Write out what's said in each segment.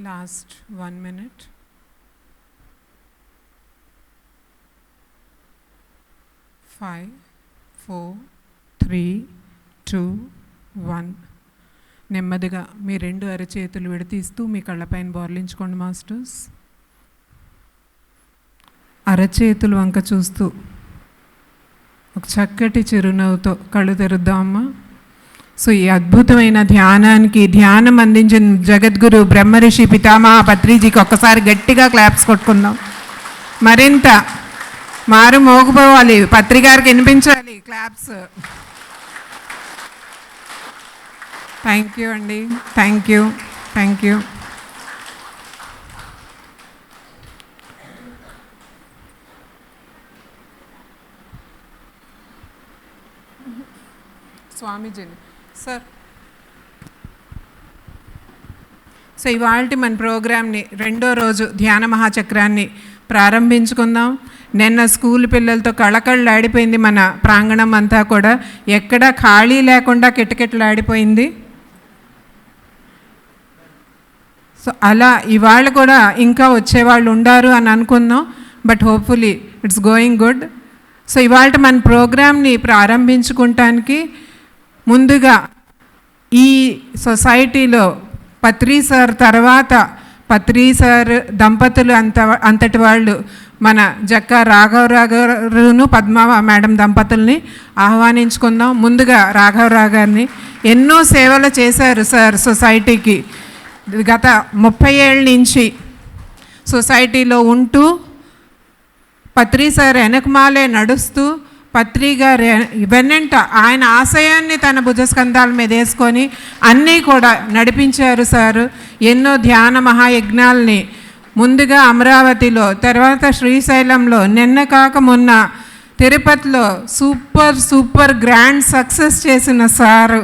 Last 1 minute. 5, 4, 3, 2, 1. నెమ్మదిగా మీ రెండు అరచేతులు విడతీస్తూ మీ కళ్ళపైన బోర్లించుకోండి మాస్టర్స్. అరచేతులు వంక చూస్తూ ఒక చక్కటి చిరునవ్వుతో కళ్ళు తెరుద్దామా. సో ఈ అద్భుతమైన ధ్యానానికి ధ్యానం అందించిన జగద్గురు బ్రహ్మర్షి పితామహ పత్రిజీకి ఒక్కసారి గట్టిగా క్లాప్స్ కొట్టుకుందాం. మరింత మారు మోగిపోవాలి, పత్రికారికి వినిపించాలి క్లాప్స్. థ్యాంక్ యూ అండి, థ్యాంక్ యూ, థ్యాంక్ యూ. స్వామీజీని సార్. సో ఇవాళ మన ప్రోగ్రామ్ని రెండో రోజు ధ్యాన మహాచక్రాన్ని ప్రారంభించుకుందాం. నిన్న స్కూల్ పిల్లలతో కళకళలాడిపోయింది మన ప్రాంగణం అంతా కూడా, ఎక్కడా ఖాళీ లేకుండా కిటకిటలాడిపోయింది. సో అలా ఇవాళ కూడా ఇంకా వచ్చేవాళ్ళు ఉండారు అని అనుకుందాం, but hopefully it's going good. So ఇవాళ మన ప్రోగ్రామ్ని ప్రారంభించుకుంటానికి ముందుగా ఈ సొసైటీలో పత్రి సార్ తర్వాత పత్రి సార్ దంపతులు అంతటి వాళ్ళు మన జక్క రాఘవరావు గారును పద్మ మేడం దంపతుల్ని ఆహ్వానించుకుందాం. ముందుగా రాఘవరావు గారిని ఎన్నో సేవలు చేశారు సార్ సొసైటీకి. గత 30 ఏళ్ళ నుంచి సొసైటీలో ఉంటూ పత్రి సార్ వెనకమాలే నడుస్తూ పత్రి గారు వెన్నంట ఆయన ఆశయాన్ని తన భుజస్కంధాల మీద వేసుకొని అన్నీ కూడా నడిపించారు సారు. ఎన్నో ధ్యాన మహాయజ్ఞాలని ముందుగా అమరావతిలో, తర్వాత శ్రీశైలంలో, నిన్న కాక మొన్న తిరుపతిలో సూపర్ గ్రాండ్ సక్సెస్ చేసిన సారు.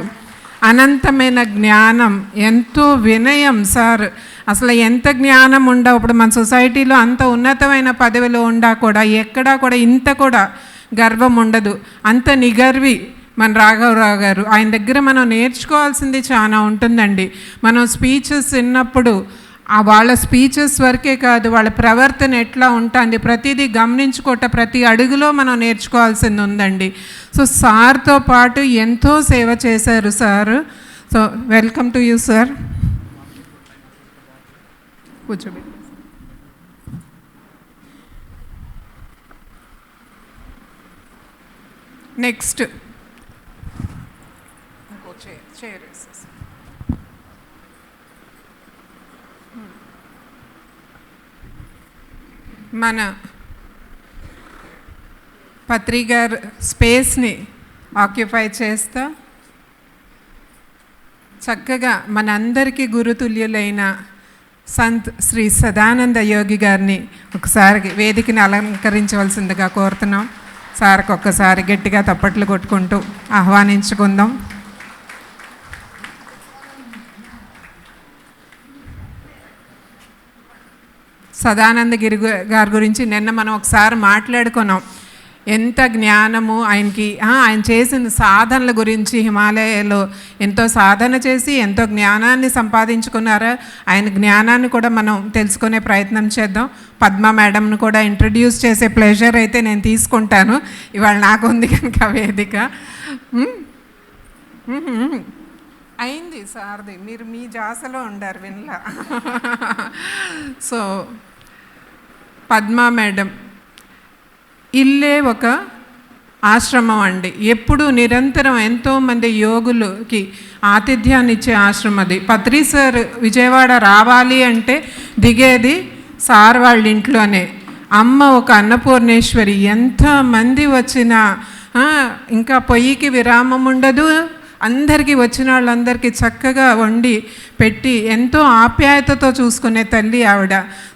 అనంతమైన జ్ఞానం, ఎంతో వినయం సార్. అసలు ఎంత జ్ఞానం ఉండా, ఇప్పుడు మన సొసైటీలో అంత ఉన్నతమైన పదవిలో ఉండా కూడా ఎక్కడా కూడా ఇంత కూడా గర్వం ఉండదు. అంత నిగర్వి మన రాఘవరావు గారు. ఆయన దగ్గర మనం నేర్చుకోవాల్సింది చాలా ఉంటుందండి. మనం స్పీచెస్ విన్నప్పుడు వాళ్ళ స్పీచెస్ వరకే కాదు, వాళ్ళ ప్రవర్తన ఎట్లా ఉంటుంది ప్రతిదీ గమనించుకోవటం, ప్రతి అడుగులో మనం నేర్చుకోవాల్సింది ఉందండి. సో సార్తో పాటు ఎంతో సేవ చేశారు sir. So welcome to you sir. కూర్చోబెట్టి నెక్స్ట్ మన పత్రికార్ స్పేస్ని ఆక్యుపై చేస్తా చక్కగా మనందరికీ గురుతుల్యులైన సంత్ శ్రీ సదానంద యోగి గారిని ఒకసారి వేదికని అలంకరించవలసిందిగా కోరుతున్నాం. సార్కి ఒక్కసారి గట్టిగా తప్పట్లు కొట్టుకుంటూ ఆహ్వానించుకుందాం. సదానందగిరి గారి గురించి నిన్న మనం ఒకసారి మాట్లాడుకున్నాం. ఎంత జ్ఞానము ఆయనకి, ఆయన చేసిన సాధనల గురించి, హిమాలయాలో ఎంతో సాధన చేసి ఎంతో జ్ఞానాన్ని సంపాదించుకున్నారా. ఆయన జ్ఞానాన్ని కూడా మనం తెలుసుకునే ప్రయత్నం చేద్దాం. పద్మ మేడంను కూడా ఇంట్రడ్యూస్ చేసే ప్లెజర్ అయితే నేను తీసుకుంటాను. ఇవాళ నాకు ఉంది కనుక వేదిక అయింది సార్ది, మీరు మీ జాసలో ఉండారు వినలా. సో పద్మ మేడం ఇల్లే ఒక ఆశ్రమం అండి. ఎప్పుడు నిరంతరం ఎంతోమంది యోగులకి ఆతిథ్యాన్ని ఇచ్చే ఆశ్రమం అది. పత్రి సార్ విజయవాడ రావాలి అంటే దిగేది సార్ వాళ్ళ ఇంట్లోనే. అమ్మ ఒక అన్నపూర్ణేశ్వరి, ఎంతమంది వచ్చినా ఇంకా పొయ్యికి విరామం ఉండదు. అందరికీ వచ్చిన వాళ్ళందరికీ చక్కగా వండి పెట్టి ఎంతో ఆప్యాయతతో చూసుకునే తల్లి ఆవిడ.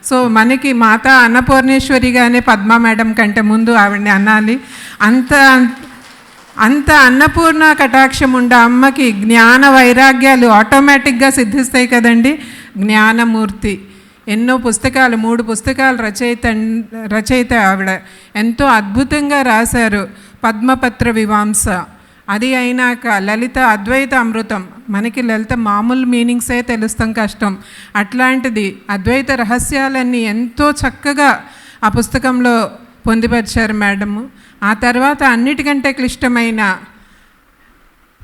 సో మనకి మాతా అన్నపూర్ణేశ్వరిగానే పద్మ మేడం కంటే ముందు ఆవిడని అనాలి. అంత అన్నపూర్ణ కటాక్షం ఉండే అమ్మకి జ్ఞాన వైరాగ్యాలు ఆటోమేటిక్గా సిద్ధిస్తాయి కదండి. జ్ఞానమూర్తి, ఎన్నో పుస్తకాలు, 3 పుస్తకాలు రచయిత ఆవిడ. ఎంతో అద్భుతంగా రాశారు. పద్మపత్ర వివాంస, అది అయినాక లలిత అద్వైత అమృతం, మనకి లలిత మామూలు మీనింగ్సే తెలుస్తాం కష్టం. అట్లాంటిది అద్వైత రహస్యాలన్నీ ఎంతో చక్కగా ఆ పుస్తకంలో పొందుపరిచారు మేడము. ఆ తర్వాత అన్నిటికంటే క్లిష్టమైన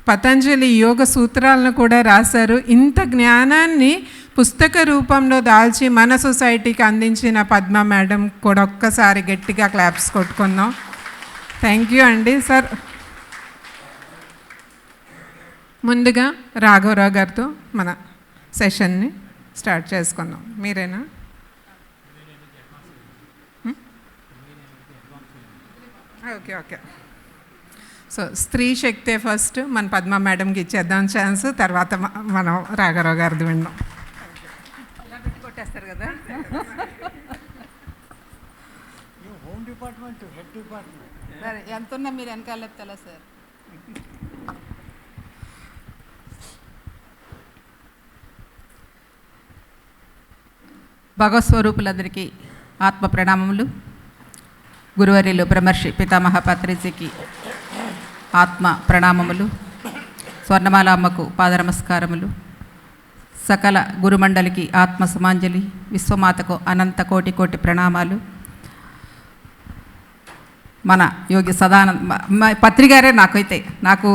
పతంజలి యోగ సూత్రాలను కూడా రాశారు. ఇంత జ్ఞానాన్ని పుస్తక రూపంలో దాల్చి మన సొసైటీకి అందించిన పద్మ మేడం కూడా ఒక్కసారి గట్టిగా క్లాప్స్ కొట్టుకుందాం. థ్యాంక్ యూ అండి. సార్, ముందుగా రాఘవరావు గారితో మన సెషన్ని స్టార్ట్ చేసుకుందాం. మీరేనా? Okay okay. సో స్త్రీ శక్తే ఫస్ట్ మన పద్మ మేడంకి ఇచ్చేద్దాం ఛాన్స్, తర్వాత మనం రాఘవరావు గారిది విన్నాం. కొట్టేస్తారు కదా. హోమ్ డిపార్ట్మెంట్, హెడ్ డిపార్ట్మెంట్ సరే, ఎంత ఉన్నా మీరు వెనకాల లేపుతారా సార్? భగవత్ స్వరూపులందరికీ ఆత్మ ప్రణామములు. గురువర్యులు బ్రహ్మర్షి పితామహ పత్రిజీకి ఆత్మ ప్రణామములు. స్వర్ణమాల అమ్మకు పాద నమస్కారములు. సకల గురుమండలికి ఆత్మ సమాంజలి. విశ్వమాతకు అనంత కోటి కోటి ప్రణామాలు. మన యోగి సదానంద పత్రిగారే నాకు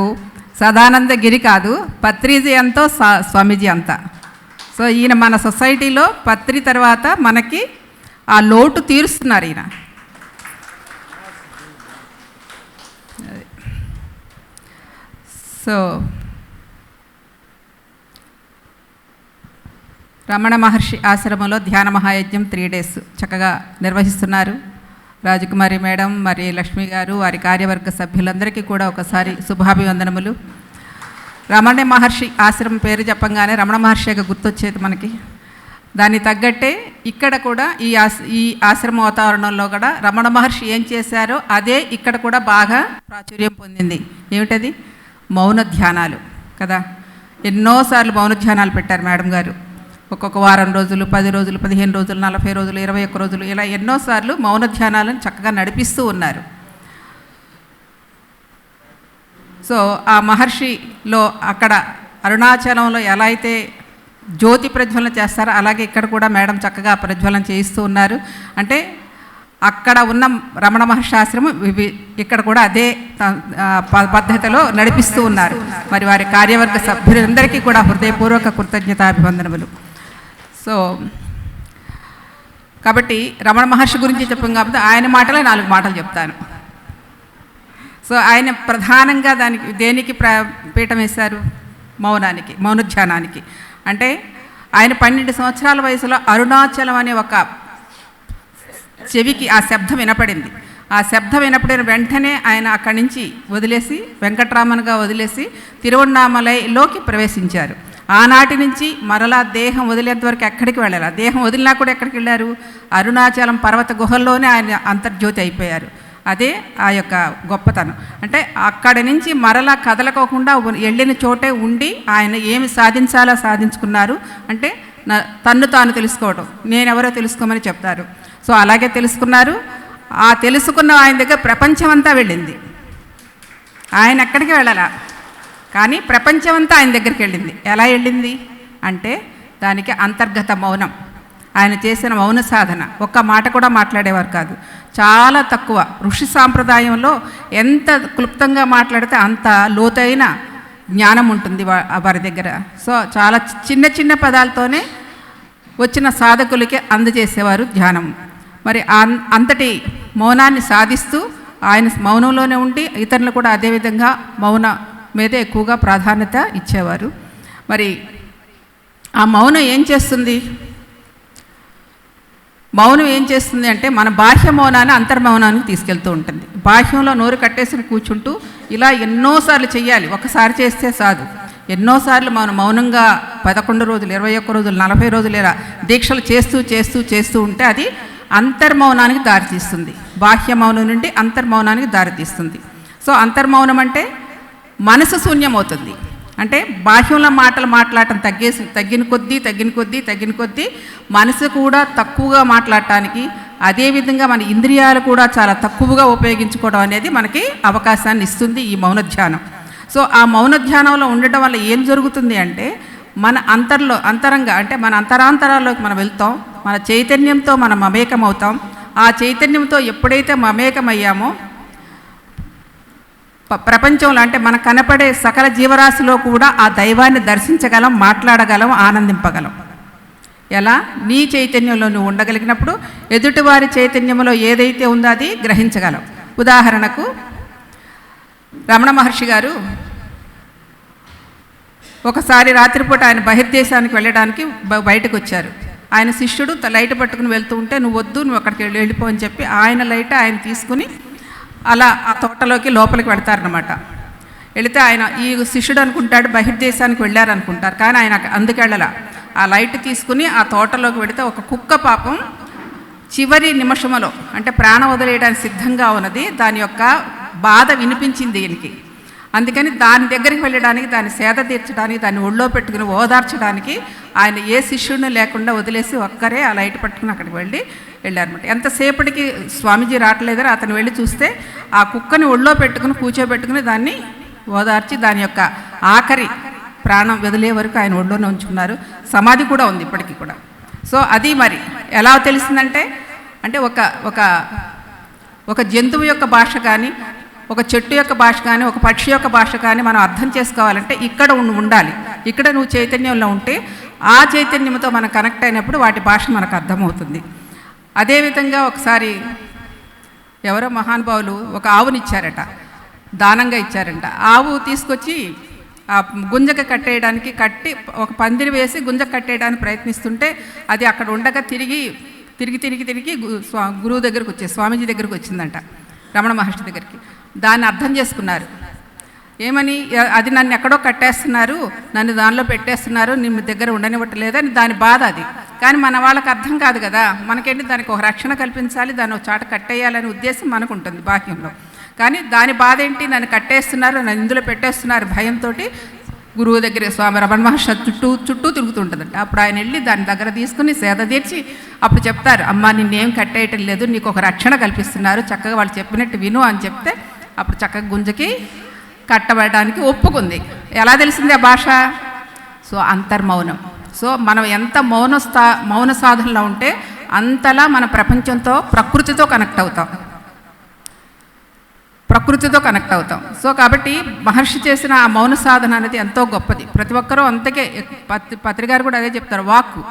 సదానంద గిరి కాదు, పత్రిజీ అంతో స్వామీజీ అంతా. సో ఈయన మన సొసైటీలో పత్రి తర్వాత మనకి ఆ లోటు తీరుస్తున్నారు ఈయన. సో రమణ మహర్షి ఆశ్రమంలో ధ్యాన మహాయజ్ఞం 3 days చక్కగా నిర్వహిస్తున్నారు. రాజకుమారి మేడం, మరి లక్ష్మి గారు, వారి కార్యవర్గ సభ్యులందరికీ కూడా ఒకసారి శుభాభివందనములు. రమణ మహర్షి ఆశ్రమం పేరు చెప్పంగానే రమణ మహర్షిగా గుర్తొచ్చేది మనకి. దాన్ని తగ్గట్టే ఇక్కడ కూడా ఈ ఆశ్రమ వాతావరణంలో కూడా రమణ మహర్షి ఏం చేశారో అదే ఇక్కడ కూడా బాగా ప్రాచుర్యం పొందింది. ఏమిటది? మౌన ధ్యానాలు కదా. ఎన్నోసార్లు మౌన ధ్యానాలు పెట్టారు మేడం గారు. ఒక్కొక్క వారం రోజులు, 10 రోజులు, 15 రోజులు, 40 రోజులు, 21 రోజులు, ఇలా ఎన్నోసార్లు మౌన ధ్యానాలను చక్కగా నడిపిస్తూ ఉన్నారు. సో ఆ మహర్షిలో అక్కడ అరుణాచలంలో ఎలా అయితే జ్యోతి ప్రజ్వలన చేస్తారో అలాగే ఇక్కడ కూడా మేడం చక్కగా ప్రజ్వలన చేయిస్తూ ఉన్నారు. అంటే అక్కడ ఉన్న రమణ మహర్షి ఆశ్రమం ఇక్కడ కూడా అదే పద్ధతిలో నడిపిస్తూ ఉన్నారు. మరి వారి కార్యవర్గ సభ్యులందరికీ కూడా హృదయపూర్వక కృతజ్ఞతాభివందనములు. సో కాబట్టి రమణ మహర్షి గురించి చెప్పాం కాబట్టి ఆయన మాటలే 4 మాటలు చెప్తాను. సో ఆయన ప్రధానంగా దేనికి పీఠం వేశారు? మౌనానికి, మౌనధ్యానానికి. అంటే ఆయన 12 సంవత్సరాల వయసులో అరుణాచలం అనే ఒక చెవికి ఆ శబ్దం వినపడింది. ఆ శబ్దం వినపడిన వెంటనే ఆయన అక్కడి నుంచి వదిలేసి వెంకట్రామన్గా వదిలేసి తిరువణ్ణామలైలోకి ప్రవేశించారు. ఆనాటి నుంచి మరలా దేహం వదిలేంత వరకు ఎక్కడికి వెళ్ళాలి. దేహం వదిలినా కూడా ఎక్కడికి వెళ్ళారు? అరుణాచలం పర్వత గుహల్లోనే ఆయన అంతర్జ్యోతి అయిపోయారు. అదే ఆ యొక్క గొప్పతనం. అంటే అక్కడి నుంచి మరలా కదలకోకుండా వెళ్ళిన చోటే ఉండి ఆయన ఏమి సాధించాలో సాధించుకున్నారు. అంటే తన్ను తాను తెలుసుకోవడం, నేనెవరో తెలుసుకోమని చెప్తారు. సో అలాగే తెలుసుకున్నారు. ఆ తెలుసుకున్న ఆయన దగ్గర ప్రపంచమంతా వెళ్ళింది. ఆయన ఎక్కడికి వెళ్ళాల, కానీ ప్రపంచమంతా ఆయన దగ్గరికి వెళ్ళింది. ఎలా వెళ్ళింది అంటే దానికి అంతర్గత మౌనం. ఆయన చేసిన మౌన సాధన. ఒక్క మాట కూడా మాట్లాడేవారు కాదు, చాలా తక్కువ. ఋషి సాంప్రదాయంలో ఎంత క్లుప్తంగా మాట్లాడితే అంత లోతైన జ్ఞానం ఉంటుంది వారి దగ్గర. సో చాలా చిన్న చిన్న పదాలతోనే వచ్చిన సాధకులకి అందజేసేవారు ధ్యానం. మరి అంతటి మౌనాన్ని సాధిస్తూ ఆయన మౌనంలోనే ఉండి ఇతరులు కూడా అదేవిధంగా మౌన మీదే ఎక్కువగా ప్రాధాన్యత ఇచ్చేవారు. మరి ఆ మౌనం ఏం చేస్తుంది? మౌనం ఏం చేస్తుంది అంటే మన బాహ్య మౌనాన్ని అంతర్మౌనానికి తీసుకెళ్తూ ఉంటుంది. బాహ్యంలో నోరు కట్టేసి కూర్చుంటూ ఇలా ఎన్నోసార్లు చెయ్యాలి. ఒకసారి చేస్తే సాదు. ఎన్నోసార్లు మనం మౌనంగా 11 రోజులు, 21 రోజులు, 40 రోజులు ఇలా దీక్షలు చేస్తూ చేస్తూ చేస్తూ ఉంటే అది అంతర్మౌనానికి దారితీస్తుంది. బాహ్య మౌనం నుండి అంతర్మౌనానికి దారితీస్తుంది. సో అంతర్మౌనం అంటే మనసు శూన్యమవుతుంది. అంటే బాహ్యంలో మాటలు మాట్లాడటం తగ్గిన కొద్దీ మనసు కూడా తక్కువగా మాట్లాడటానికి, అదేవిధంగా మన ఇంద్రియాలు కూడా చాలా తక్కువగా ఉపయోగించుకోవడం అనేది మనకి అవకాశాన్ని ఇస్తుంది ఈ మౌన ధ్యానం. సో ఆ మౌన ధ్యానంలో ఉండటం వల్ల ఏం జరుగుతుంది అంటే మన అంతరంగా అంటే మన అంతరాంతరాల్లోకి మనం వెళ్తాం, మన చైతన్యంతో మనం మమేకం అవుతాం. ఆ చైతన్యంతో ఎప్పుడైతే మమేకమయ్యామో ప్రపంచంలో అంటే మనకు కనపడే సకల జీవరాశిలో కూడా ఆ దైవాన్ని దర్శించగలం, మాట్లాడగలం, ఆనందింపగలం. ఎలా? నీ చైతన్యంలో నువ్వు ఉండగలిగినప్పుడు ఎదుటివారి చైతన్యంలో ఏదైతే ఉందో అది గ్రహించగలం. ఉదాహరణకు రమణ మహర్షి గారు ఒకసారి రాత్రిపూట ఆయన బహిర్దేశానికి వెళ్ళడానికి బయటకు వచ్చారు. ఆయన శిష్యుడు లైట్ పట్టుకుని వెళ్తూ ఉంటే నువ్వు వద్దు, నువ్వు అక్కడికి వెళ్ళిపో అని చెప్పి ఆయన లైట్ ఆయన తీసుకుని అలా ఆ తోటలోకి లోపలికి వెళ్తారనమాట. వెళితే ఆయన ఈ శిష్యుడు అనుకుంటాడు బహిర్దేశానికి వెళ్ళారనుకుంటారు, కానీ ఆయన అందుకెళ్ళలా. ఆ లైట్ తీసుకుని ఆ తోటలోకి వెళితే ఒక కుక్క పాపం చివరి నిమిషంలో అంటే ప్రాణం వదిలేయడానికి సిద్ధంగా ఉన్నది. దాని యొక్క బాధ వినిపించింది ఈయనకి. అందుకని దాని దగ్గరికి వెళ్ళడానికి, దాన్ని సేద తీర్చడానికి, దాన్ని ఒళ్ళో పెట్టుకుని ఓదార్చడానికి ఆయన ఏ శిష్యుడిని లేకుండా వదిలేసి ఒక్కరే ఆ లైట్ పట్టుకుని అక్కడికి వెళ్ళారనమాట. ఎంతసేపటికి స్వామీజీ రావట్లేదని అతను వెళ్ళి చూస్తే ఆ కుక్కని ఒళ్ళో పెట్టుకుని కూర్చోబెట్టుకుని దాన్ని ఓదార్చి దాని యొక్క ఆఖరి ప్రాణం వదిలే వరకు ఆయన ఒళ్ళోనే ఉంచుకున్నారు. సమాధి కూడా ఉంది ఇప్పటికీ కూడా. సో అది మరి ఎలా తెలిసిందంటే అంటే ఒక జంతువు యొక్క భాష కానీ, ఒక చెట్టు యొక్క భాష కానీ, ఒక పక్షి యొక్క భాష కానీ మనం అర్థం చేసుకోవాలంటే ఇక్కడ ఉండాలి. ఇక్కడ నువ్వు చైతన్యంలో ఉంటే ఆ చైతన్యంతో మనం కనెక్ట్ అయినప్పుడు వాటి భాష మనకు అర్థమవుతుంది. అదేవిధంగా ఒకసారి ఎవరో మహానుభావులు ఒక ఆవునిచ్చారట, దానంగా ఇచ్చారంట. ఆవు తీసుకొచ్చి ఆ గుంజక కట్టి ఒక పందిరి వేసి గుంజక కట్టేయడానికి ప్రయత్నిస్తుంటే అది అక్కడ ఉండగా తిరిగి గురువు దగ్గరకు వచ్చేది, స్వామీజీ దగ్గరకు వచ్చిందంట, రమణ మహర్షి దగ్గరికి. దాన్ని అర్థం చేసుకున్నారు. ఏమని? అది నన్ను ఎక్కడో కట్టేస్తున్నారు, నన్ను దానిలో పెట్టేస్తున్నారు, నీ దగ్గర ఉండనివ్వట్లేదు అని దాని బాధ అది. కానీ మన వాళ్ళకి అర్థం కాదు కదా. మనకేంటి దానికి ఒక రక్షణ కల్పించాలి, దాన్ని ఒక చాట కట్టేయాలనే ఉద్దేశం మనకు ఉంటుంది బాహ్యంలో. కానీ దాని బాధ ఏంటి? నన్ను కట్టేస్తున్నారు, నన్ను ఇందులో పెట్టేస్తున్నారు భయంతో గురువు దగ్గర స్వామి రమణ మహర్షి చుట్టూ తిరుగుతుంటుందంట. అప్పుడు ఆయన వెళ్ళి దాని దగ్గర తీసుకుని సేద తీర్చి అప్పుడు చెప్తారు, అమ్మ నిన్నేం కట్టేయటం లేదు, నీకు ఒక రక్షణ కల్పిస్తున్నారు, చక్కగా వాళ్ళు చెప్పినట్టు విను అని చెప్తే అప్పుడు చక్కగా గుంజకి కట్టబడడానికి ఒప్పుకుంది. ఎలా తెలిసింది ఆ భాష? సో అంతర్మౌనం. సో మనం ఎంత మౌన సాధనలో ఉంటే అంతలా మన ప్రపంచంతో ప్రకృతితో కనెక్ట్ అవుతాం. సో కాబట్టి మహర్షి చేసిన ఆ మౌన సాధన అనేది ఎంతో గొప్పది. ప్రతి ఒక్కరూ అంతకే పత్రికారు కూడా అదే చెప్తారు,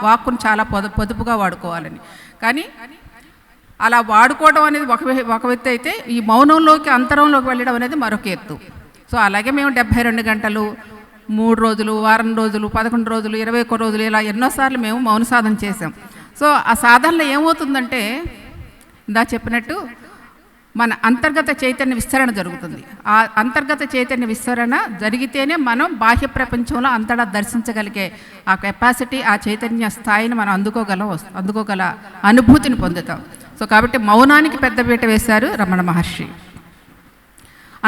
వాక్కును చాలా పొదుపుగా వాడుకోవాలని. కానీ అలా వాడుకోవడం అనేది ఒక వ్యక్తి అయితే, ఈ మౌనంలోకి అంతరంలోకి వెళ్ళడం అనేది మరొక ఎత్తు. సో అలాగే మేము 72 గంటలు, 3 రోజులు, వారం రోజులు, 11 రోజులు, 21 రోజులు ఇలా ఎన్నోసార్లు మేము మౌన సాధన చేసాం. సో ఆ సాధనలో ఏమవుతుందంటే ఇందా చెప్పినట్టు మన అంతర్గత చైతన్య విస్తరణ జరుగుతుంది. ఆ అంతర్గత చైతన్య విస్తరణ జరిగితేనే మనం బాహ్య ప్రపంచంలో అంతటా దర్శించగలిగే ఆ కెపాసిటీ, ఆ చైతన్య స్థాయిని మనం అందుకోగల అనుభూతిని పొందుతాం. సో కాబట్టి మౌనానికి పెద్దపీట వేశారు రమణ మహర్షి.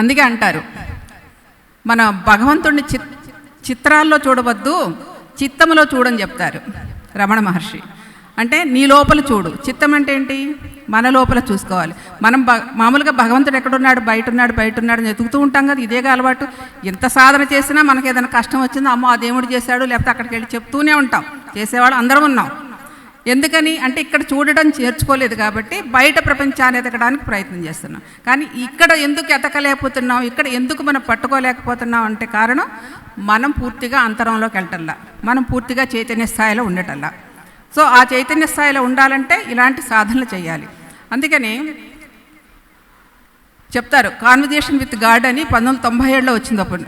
అందుకే అంటారు, మన భగవంతుడిని చిత్రాల్లో చూడవద్దు, చిత్తంలో చూడని చెప్తారు రమణ మహర్షి. అంటే నీ లోపల చూడు. చిత్తం అంటే ఏంటి? మన లోపల చూసుకోవాలి. మనం మామూలుగా భగవంతుడు ఎక్కడున్నాడు, బయట ఉన్నాడు అని వెతుకుతూ ఉంటాం కదా, ఇదేగా అలవాటు. ఎంత సాధన చేసినా మనకి ఏదైనా కష్టం వచ్చిందో అమ్మో ఆ దేవుడు చేశాడు, లేకపోతే అక్కడికి వెళ్ళి చెప్తూనే ఉంటాం. చేసేవాళ్ళు అందరం ఉన్నాం. ఎందుకని అంటే ఇక్కడ చూడడం చేర్చుకోలేదు కాబట్టి బయట ప్రపంచాన్ని ఎతకడానికి ప్రయత్నం చేస్తున్నాం. కానీ ఇక్కడ ఎందుకు ఎతకలేకపోతున్నాం, ఇక్కడ ఎందుకు మనం పట్టుకోలేకపోతున్నాం అంటే కారణం మనం పూర్తిగా అంతరంలోకి వెళ్ళటల్లా, మనం పూర్తిగా చైతన్య స్థాయిలో ఉండటల్లా. సో ఆ చైతన్య స్థాయిలో ఉండాలంటే ఇలాంటి సాధనలు చేయాలి. అందుకని చెప్తారు, కాన్వర్జేషన్ విత్ గాడ్ అని 1997లో వచ్చింది. అప్పుడు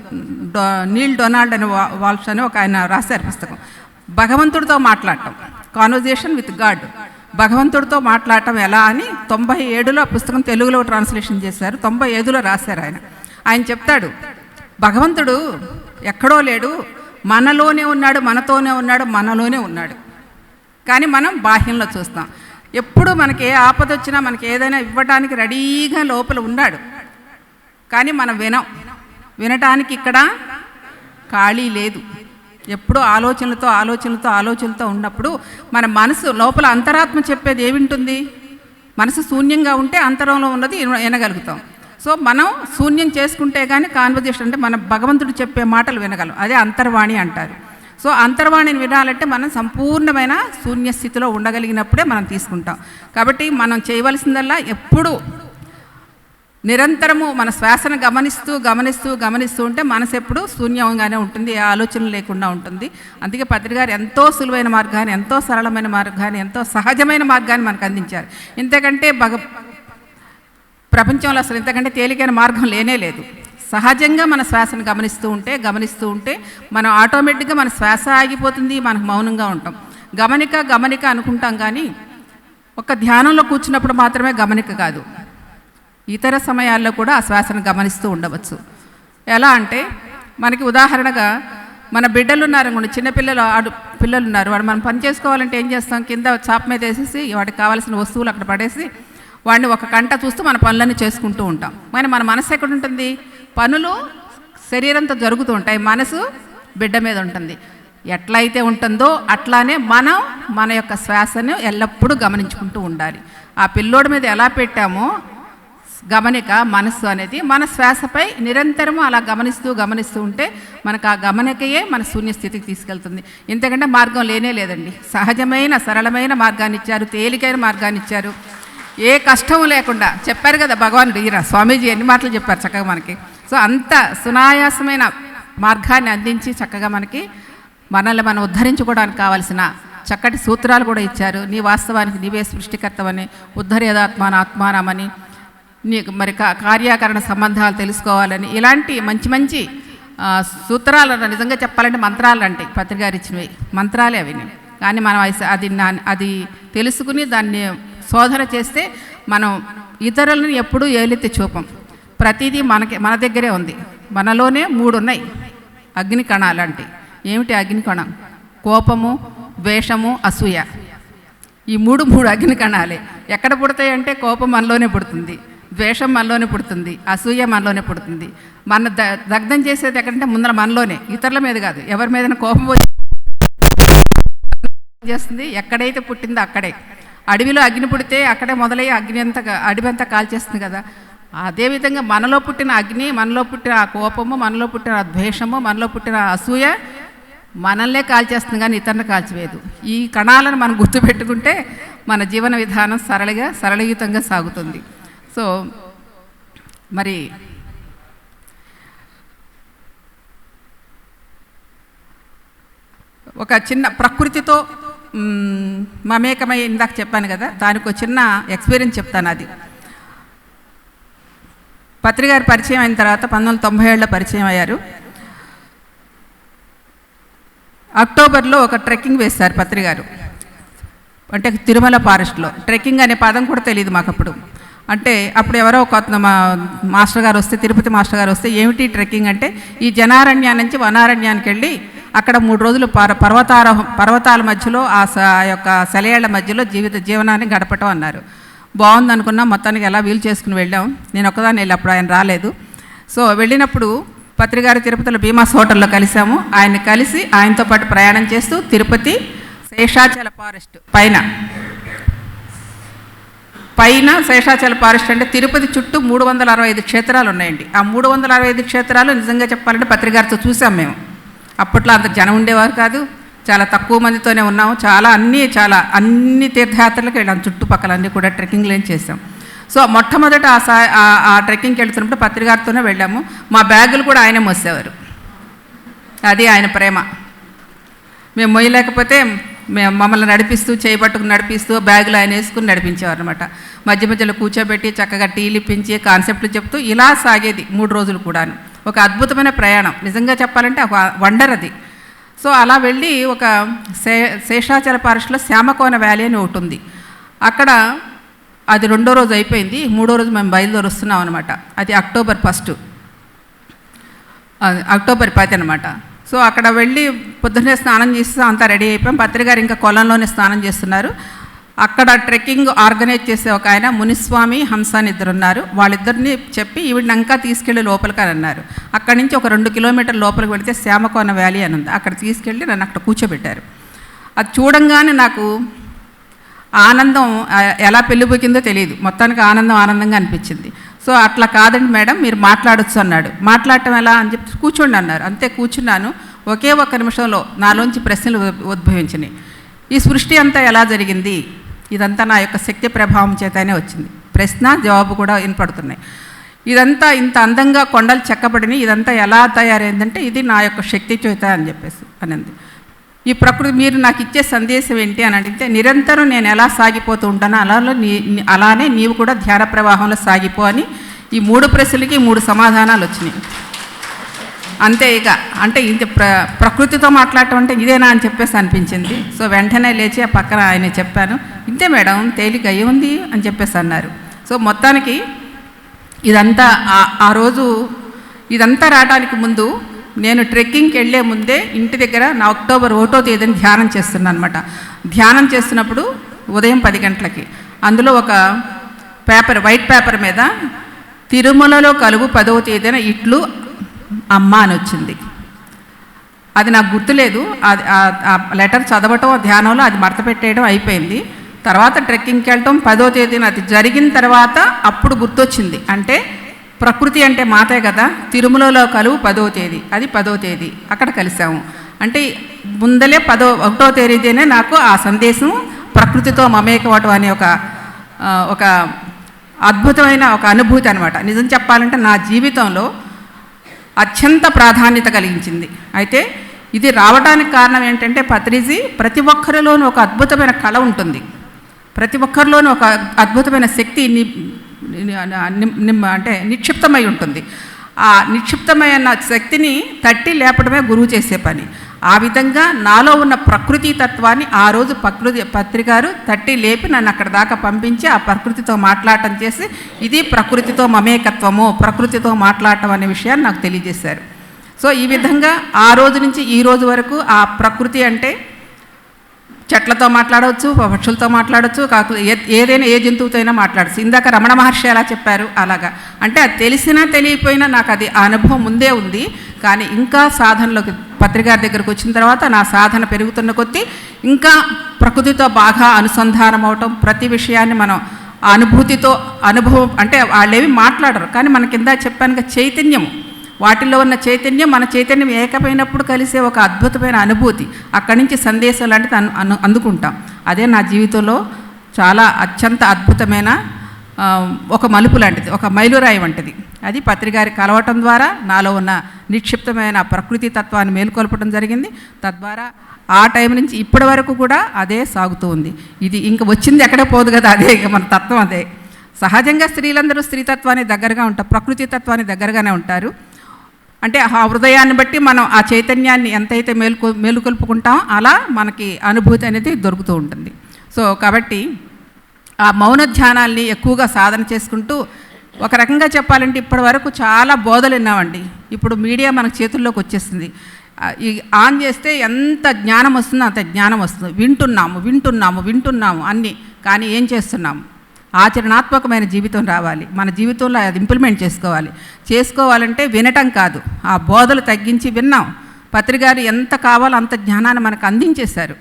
నీల్ డొనాల్డ్ అని వాల్ష్ అని ఒక ఆయన రాశారు పుస్తకం. భగవంతుడితో మాట్లాడటం, కాన్వర్జేషన్ విత్ గాడ్, భగవంతుడితో మాట్లాడటం ఎలా అని 97లో ఆ పుస్తకం తెలుగులో ట్రాన్స్లేషన్ చేశారు, 95లో రాశారు ఆయన. ఆయన చెప్తాడు, భగవంతుడు ఎక్కడో లేడు, మనలోనే ఉన్నాడు, మనలోనే ఉన్నాడు. కానీ మనం బాహ్యంలో చూస్తాం. ఎప్పుడు మనకి ఏ ఆపద వచ్చినా, మనకి ఏదైనా ఇవ్వడానికి రెడీగా లోపల ఉన్నాడు. కానీ మనం వినటానికి ఇక్కడ ఖాళీ లేదు. ఎప్పుడూ ఆలోచనలతో ఉన్నప్పుడు మన మనసు లోపల అంతరాత్మ చెప్పేది ఏమింటుంది? మనసు శూన్యంగా ఉంటే అంతరంలో ఉన్నది వినగలుగుతాం. సో మనం శూన్యం చేసుకుంటే కానీ కాన్వర్జేషన్ అంటే మన భగవంతుడు చెప్పే మాటలు వినగలం, అదే అంతర్వాణి అంటారు. సో అంతర్వాణిని వినాలంటే మనం సంపూర్ణమైన శూన్య స్థితిలో ఉండగలిగినప్పుడే మనం తీసుకుంటాం. కాబట్టి మనం చేయవలసిందల్లా ఎప్పుడు నిరంతరము మన శ్వాసను గమనిస్తూ గమనిస్తూ గమనిస్తూ ఉంటే మనసు ఎప్పుడు శూన్యంగానే ఉంటుంది, ఏ ఆలోచన లేకుండా ఉంటుంది. అందుకే పత్రిగారు ఎంతో సులువైన మార్గాన్ని, ఎంతో సరళమైన మార్గాన్ని, ఎంతో సహజమైన మార్గాన్ని మనకు అందించారు. ఇంతకంటే ప్రపంచంలో అసలు ఇంతకంటే తేలికైన మార్గం లేనే లేదు. సహజంగా మన శ్వాసను గమనిస్తూ ఉంటే మనం ఆటోమేటిక్గా మన శ్వాస ఆగిపోతుంది, మనకు మౌనంగా ఉంటాం. గమనిక అనుకుంటాం, కానీ ఒక ధ్యానంలో కూర్చున్నప్పుడు మాత్రమే గమనిక కాదు, ఇతర సమయాల్లో కూడా ఆ శ్వాసను గమనిస్తూ ఉండవచ్చు. ఎలా అంటే మనకి ఉదాహరణగా మన బిడ్డలు ఉన్నారు అనుకోండి, చిన్నపిల్లలు పిల్లలు ఉన్నారు, వాడు మనం పని చేసుకోవాలంటే ఏం చేస్తాం, కింద చాప మీద వేసేసి వాడికి కావాల్సిన వస్తువులు అక్కడ పడేసి వాడిని ఒక కంట చూస్తూ మన పనులన్నీ చేసుకుంటూ ఉంటాం. మరి మన మనసు ఎక్కడ ఉంటుంది, పనులు శరీరంతో జరుగుతూ ఉంటాయి, మనసు బిడ్డ మీద ఉంటుంది. ఎట్లయితే ఉంటుందో అట్లానే మనం మన యొక్క శ్వాసను ఎల్లప్పుడూ గమనించుకుంటూ ఉండాలి. ఆ పిల్లోడి మీద ఎలా పెట్టామో గమనిక మనస్సు అనేది మన శ్వాసపై నిరంతరము అలా గమనిస్తూ ఉంటే మనకు ఆ గమనికయే మన శూన్యస్థితికి తీసుకెళ్తుంది. ఇంతకంటే మార్గం లేనే లేదండి. సహజమైన సరళమైన మార్గాన్ని ఇచ్చారు, తేలికైన మార్గాన్ని ఇచ్చారు, ఏ కష్టం లేకుండా చెప్పారు కదా భగవానుడు. ఈయన స్వామీజీ ఎన్ని మాటలు చెప్పారు చక్కగా మనకి. సో అంత సునాయాసమైన మార్గాన్ని అందించి చక్కగా మనల్ని మనం ఉద్ధరించుకోవడానికి కావాల్సిన చక్కటి సూత్రాలు కూడా ఇచ్చారు. నీ వాస్తవానికి నీవే సృష్టికర్తవని, ఉద్ధరేదాత్మాన ఆత్మానమని, నీకు మరి కార్యాకరణ సంబంధాలు తెలుసుకోవాలని, ఇలాంటి మంచి సూత్రాలను నిజంగా చెప్పాలంటే మంత్రాలు అంటే పత్రిగారు ఇచ్చినవి మంత్రాలే అవి. కానీ మనం అది తెలుసుకుని దాన్ని శోధన చేస్తే మనం ఇతరులను ఎప్పుడూ ఏలెత్తి చూపం. ప్రతిదీ మన దగ్గరే ఉంది. మనలోనే 3 ఉన్నాయి అగ్ని కణాలు. అంటే ఏమిటి అగ్ని కణం? కోపము, ద్వేషము, అసూయ. ఈ 3 అగ్ని కణాలే. ఎక్కడ పుడతాయి అంటే కోపం మనలోనే పుడుతుంది, ద్వేషం మనలోనే పుడుతుంది, అసూయ మనలోనే పుడుతుంది. మన దగ్ధం చేసేది ఎక్కడంటే ముందర మనలోనే, ఇతరుల మీద కాదు. ఎవరి మీదైనా కోపం చేస్తుంది, ఎక్కడైతే పుట్టిందో అక్కడే. అడవిలో అగ్ని పుడితే అక్కడే మొదలయ్యి అడవి అంతా కాల్చేస్తుంది కదా. అదేవిధంగా మనలో పుట్టిన అగ్ని, మనలో పుట్టిన ఆ కోపము, మనలో పుట్టిన ద్వేషము, మనలో పుట్టిన అసూయ మనల్నే కాల్చేస్తుంది, కానీ ఇతరులను కాల్చివేయదు. ఈ కణాలను మనం గుర్తుపెట్టుకుంటే మన జీవన విధానం సరళయుతంగా సాగుతుంది. సో మరి ఒక చిన్న ప్రకృతితో మమేకమై ఇందాక చెప్పాను కదా, దానికి ఒక చిన్న ఎక్స్పీరియన్స్ చెప్తాను. అది పత్రిగారు పరిచయం అయిన తర్వాత 1997లో పరిచయం అయ్యారు. అక్టోబర్లో ఒక ట్రెక్కింగ్ వేశారు పత్రిగారు, అంటే తిరుమల ఫారెస్ట్లో. ట్రెక్కింగ్ అనే పదం కూడా తెలియదు మాకు అప్పుడు. అంటే అప్పుడు ఎవరో కొత్త మాస్టర్ గారు వస్తే, తిరుపతి మాస్టర్ గారు వస్తే, ఏమిటి ట్రెక్కింగ్ అంటే ఈ జనారణ్యాన్ని నుంచి వనారణ్యానికి వెళ్ళి అక్కడ 3 రోజులు పర్వతాల మధ్యలో ఆ యొక్క సెలయేళ్ల మధ్యలో జీవనాన్ని గడపటం అన్నారు. బాగుంది అనుకున్నాం. మొత్తానికి ఎలా వీలు చేసుకుని వెళ్ళాం. నేను ఒక్కదాన్ని వెళ్ళి అప్పుడు ఆయన రాలేదు. సో వెళ్ళినప్పుడు పత్రిగారు తిరుపతిలో భీమాస్ హోటల్లో కలిసాము. ఆయన్ని కలిసి ఆయనతో పాటు ప్రయాణం చేస్తూ తిరుపతి శేషాచల ఫారెస్ట్ పైన శేషాచల ఫారెస్ట్ అంటే తిరుపతి చుట్టూ 365 క్షేత్రాలు ఉన్నాయండి. ఆ 365 క్షేత్రాలు నిజంగా చెప్పాలంటే పత్రిగారితో చూసాం మేము. అప్పట్లో అంత జనం ఉండేవారు కాదు, చాలా తక్కువ మందితోనే ఉన్నాము. అన్ని తీర్థయాత్రలకు వెళ్ళాం, చుట్టుపక్కల అన్నీ కూడా ట్రెక్కింగ్లు చేసాం. సో మొట్టమొదట ఆ ట్రెక్కింగ్కి వెళ్తున్నప్పుడు పత్రిగారితోనే వెళ్ళాము. మా బ్యాగులు కూడా ఆయన మోసేవారు. అది ఆయన ప్రేమ. మేము మొయ్యలేకపోతే మమ్మల్ని నడిపిస్తూ, చేయబట్టుకుని నడిపిస్తూ బ్యాగులు ఆయన వేసుకుని నడిపించేవారు అనమాట. మధ్యలో కూర్చోబెట్టి చక్కగా టీలు ఇప్పించి కాన్సెప్ట్లు చెప్తూ ఇలా సాగేది 3 రోజులు కూడాను. ఒక అద్భుతమైన ప్రయాణం, నిజంగా చెప్పాలంటే ఒక వండర్ అది. సో అలా వెళ్ళి ఒక శేషాచల ఫారెస్ట్లో శ్యామకోన వ్యాలీ అని ఒకటి ఉంది. అక్కడ అది 2వ రోజు అయిపోయింది, 3వ రోజు మేము బయలుదేరి వస్తున్నాం అనమాట. అది అక్టోబర్ 10 అనమాట. సో అక్కడ వెళ్ళి పొద్దున్నే స్నానం చేసి అంతా రెడీ అయిపోయాం. పత్రిగారు ఇంకా కొలంలోనే స్నానం చేస్తున్నారు. అక్కడ ట్రెక్కింగ్ ఆర్గనైజ్ చేసే ఒక ఆయన మునిస్వామి, హంస అని 2 ఉన్నారు. వాళ్ళిద్దరిని చెప్పి ఈవిడిని ఇంకా తీసుకెళ్ళి లోపలికి అని అన్నారు. అక్కడి నుంచి ఒక 2 కిలోమీటర్ల లోపలికి వెళితే శ్యామకోన వ్యాలీ అని ఉంది. అక్కడ తీసుకెళ్ళి నన్ను అక్కడ కూర్చోబెట్టారు. అది చూడంగానే నాకు ఆనందం ఎలా పెళ్ళిపోయిందో తెలియదు. మొత్తానికి ఆనందంగా అనిపించింది. సో అట్లా కాదండి మేడం, మీరు మాట్లాడొచ్చు అన్నాడు. మాట్లాడటం ఎలా అని చెప్పి కూర్చోండి అన్నారు. అంతే కూర్చున్నాను. ఒకే ఒక్క నిమిషంలో నాలోంచి ప్రశ్నలు ఉద్భవించినాయి. ఈ సృష్టి అంతా ఎలా జరిగింది? ఇదంతా నా యొక్క శక్తి ప్రభావం చేతనే వచ్చింది. ప్రశ్న జవాబు కూడా వినపడుతున్నాయి. ఇదంతా ఇంత అందంగా కొండలు చెక్కబడిని, ఇదంతా ఎలా తయారైందంటే ఇది నా యొక్క శక్తి చేత అని చెప్పేసి అనింది. ఈ ప్రకృతి మీరు నాకు ఇచ్చే సందేశం ఏంటి అని అడిగితే, నిరంతరం నేను ఎలా సాగిపోతూ ఉంటానో అలానే నీవు కూడా ధ్యాన ప్రవాహంలో సాగిపో అని ఈ 3 ప్రశ్నలకి 3 సమాధానాలు వచ్చినాయి. అంతే. ఇక అంటే ఇంత ప్రకృతితో మాట్లాడటం అంటే ఇదేనా అని చెప్పేసి అనిపించింది. సో వెంటనే లేచి ఆ పక్కన ఆయన చెప్పాను, ఇంతే మేడం, తేలిక ఏముంది అని చెప్పేసి అన్నారు. సో మొత్తానికి ఇదంతా ఆ రోజు ఇదంతా రావడానికి ముందు నేను ట్రెక్కింగ్కి వెళ్ళే ముందే ఇంటి దగ్గర నా అక్టోబర్ 1వ తేదీని ధ్యానం చేస్తున్నాను అనమాట. ధ్యానం చేస్తున్నప్పుడు ఉదయం 10 గంటలకి అందులో ఒక పేపర్, వైట్ పేపర్ మీద తిరుమలలో కలుగు 10వ తేదీన ఇట్లు అమ్మ అని వచ్చింది. అది నాకు గుర్తులేదు. అది ఆ లెటర్ చదవటం ధ్యానంలో అది మడత పెట్టేయడం అయిపోయింది. తర్వాత ట్రెక్కింగ్కి వెళ్ళటం 10వ తేదీన అది జరిగిన తర్వాత అప్పుడు గుర్తొచ్చింది. అంటే ప్రకృతి అంటే మాతే కదా, తిరుమలలో కలువు 10వ తేదీ, అది 10వ తేదీ అక్కడ కలిసాము. అంటే ముందలే 1వ తేదీనే నాకు ఆ సందేశం ప్రకృతితో మమేకవటం అనే ఒక అద్భుతమైన ఒక అనుభూతి అనమాట. నిజం చెప్పాలంటే నా జీవితంలో అత్యంత ప్రాధాన్యత కలిగించింది. అయితే ఇది రావడానికి కారణం ఏంటంటే పత్రిజీ ప్రతి ఒక్కరిలోనూ ఒక అద్భుతమైన కళ ఉంటుంది, ప్రతి ఒక్కరిలోనూ ఒక అద్భుతమైన శక్తి అంటే నిక్షిప్తమై ఉంటుంది. ఆ నిక్షిప్తమైన శక్తిని తట్టి లేపడమే గురువు చేసే పని. ఆ విధంగా నాలో ఉన్న ప్రకృతి తత్వాన్ని ఆ రోజు పత్రికారు తట్టి లేపి నన్ను అక్కడ దాకా పంపించి ఆ ప్రకృతితో మాట్లాడటం చేసి ఇది ప్రకృతితో మమేకత్వము, ప్రకృతితో మాట్లాడటం అనే విషయాన్ని నాకు తెలియజేశారు. సో ఈ విధంగా ఆ రోజు నుంచి ఈ రోజు వరకు ఆ ప్రకృతి అంటే చెట్లతో మాట్లాడవచ్చు, పక్షులతో మాట్లాడవచ్చు, ఏదైనా ఏ జంతువుతో అయినా మాట్లాడచ్చు. ఇందాక రమణ మహర్షి ఎలా చెప్పారు అలాగా. అంటే అది తెలిసినా తెలియపోయినా నాకు అది ఆ అనుభవం ముందే ఉంది. కానీ ఇంకా సాధనలోకి పత్రికారి దగ్గరకు వచ్చిన తర్వాత నా సాధన పెరుగుతున్న కొద్దీ ఇంకా ప్రకృతితో బాగా అనుసంధానం అవటం, ప్రతి విషయాన్ని మనం అనుభూతితో అనుభవం అంటే వాళ్ళేవి మాట్లాడరు కానీ మన కింద చెప్పానుగా చైతన్యం, వాటిల్లో ఉన్న చైతన్యం మన చైతన్యం ఏకమైనప్పుడు కలిసే ఒక అద్భుతమైన అనుభూతి, అక్కడి నుంచి సందేశం లాంటిది అందుకుంటాం. అదే నా జీవితంలో చాలా అత్యంత అద్భుతమైన ఒక మలుపు లాంటిది, ఒక మైలురాయి వంటిది. అది పత్రికారి కలవటం ద్వారా నాలో ఉన్న నిక్షిప్తమైన ప్రకృతి తత్వాన్ని మేలుకొల్పడం జరిగింది. తద్వారా ఆ టైం నుంచి ఇప్పటి వరకు కూడా అదే సాగుతూ ఉంది. ఇది ఇంకా వచ్చింది ఎక్కడే పోదు కదా, అదే ఇక మన తత్వం అదే. సహజంగా స్త్రీలందరూ స్త్రీతత్వాన్ని దగ్గరగా ఉంటారు, ప్రకృతి తత్వాన్ని దగ్గరగానే ఉంటారు. అంటే ఆ హృదయాన్ని బట్టి మనం ఆ చైతన్యాన్ని ఎంతైతే మేలుకొల్పుకుంటామో అలా మనకి అనుభూతి అనేది దొరుకుతూ ఉంటుంది. సో కాబట్టి ఆ మౌన ధ్యానాల్ని ఎక్కువగా సాధన చేసుకుంటూ ఒక రకంగా చెప్పాలంటే ఇప్పటి వరకు చాలా బోధలు విన్నామండి. ఇప్పుడు మీడియా మనకు చేతుల్లోకి వచ్చేసింది. ఈ ఆన్ చేస్తే ఎంత జ్ఞానం వస్తుందో అంత జ్ఞానం వస్తుంది. వింటున్నాము అన్నీ. కానీ ఏం చేస్తున్నాము? ఆచరణాత్మకమైన జీవితం రావాలి, మన జీవితంలో అది ఇంప్లిమెంట్ చేసుకోవాలంటే వినటం కాదు, ఆ బోధలు తగ్గించి విన్నాం. పత్రికారు ఎంత కావాలో అంత జ్ఞానాన్ని మనకు అందించేశారు.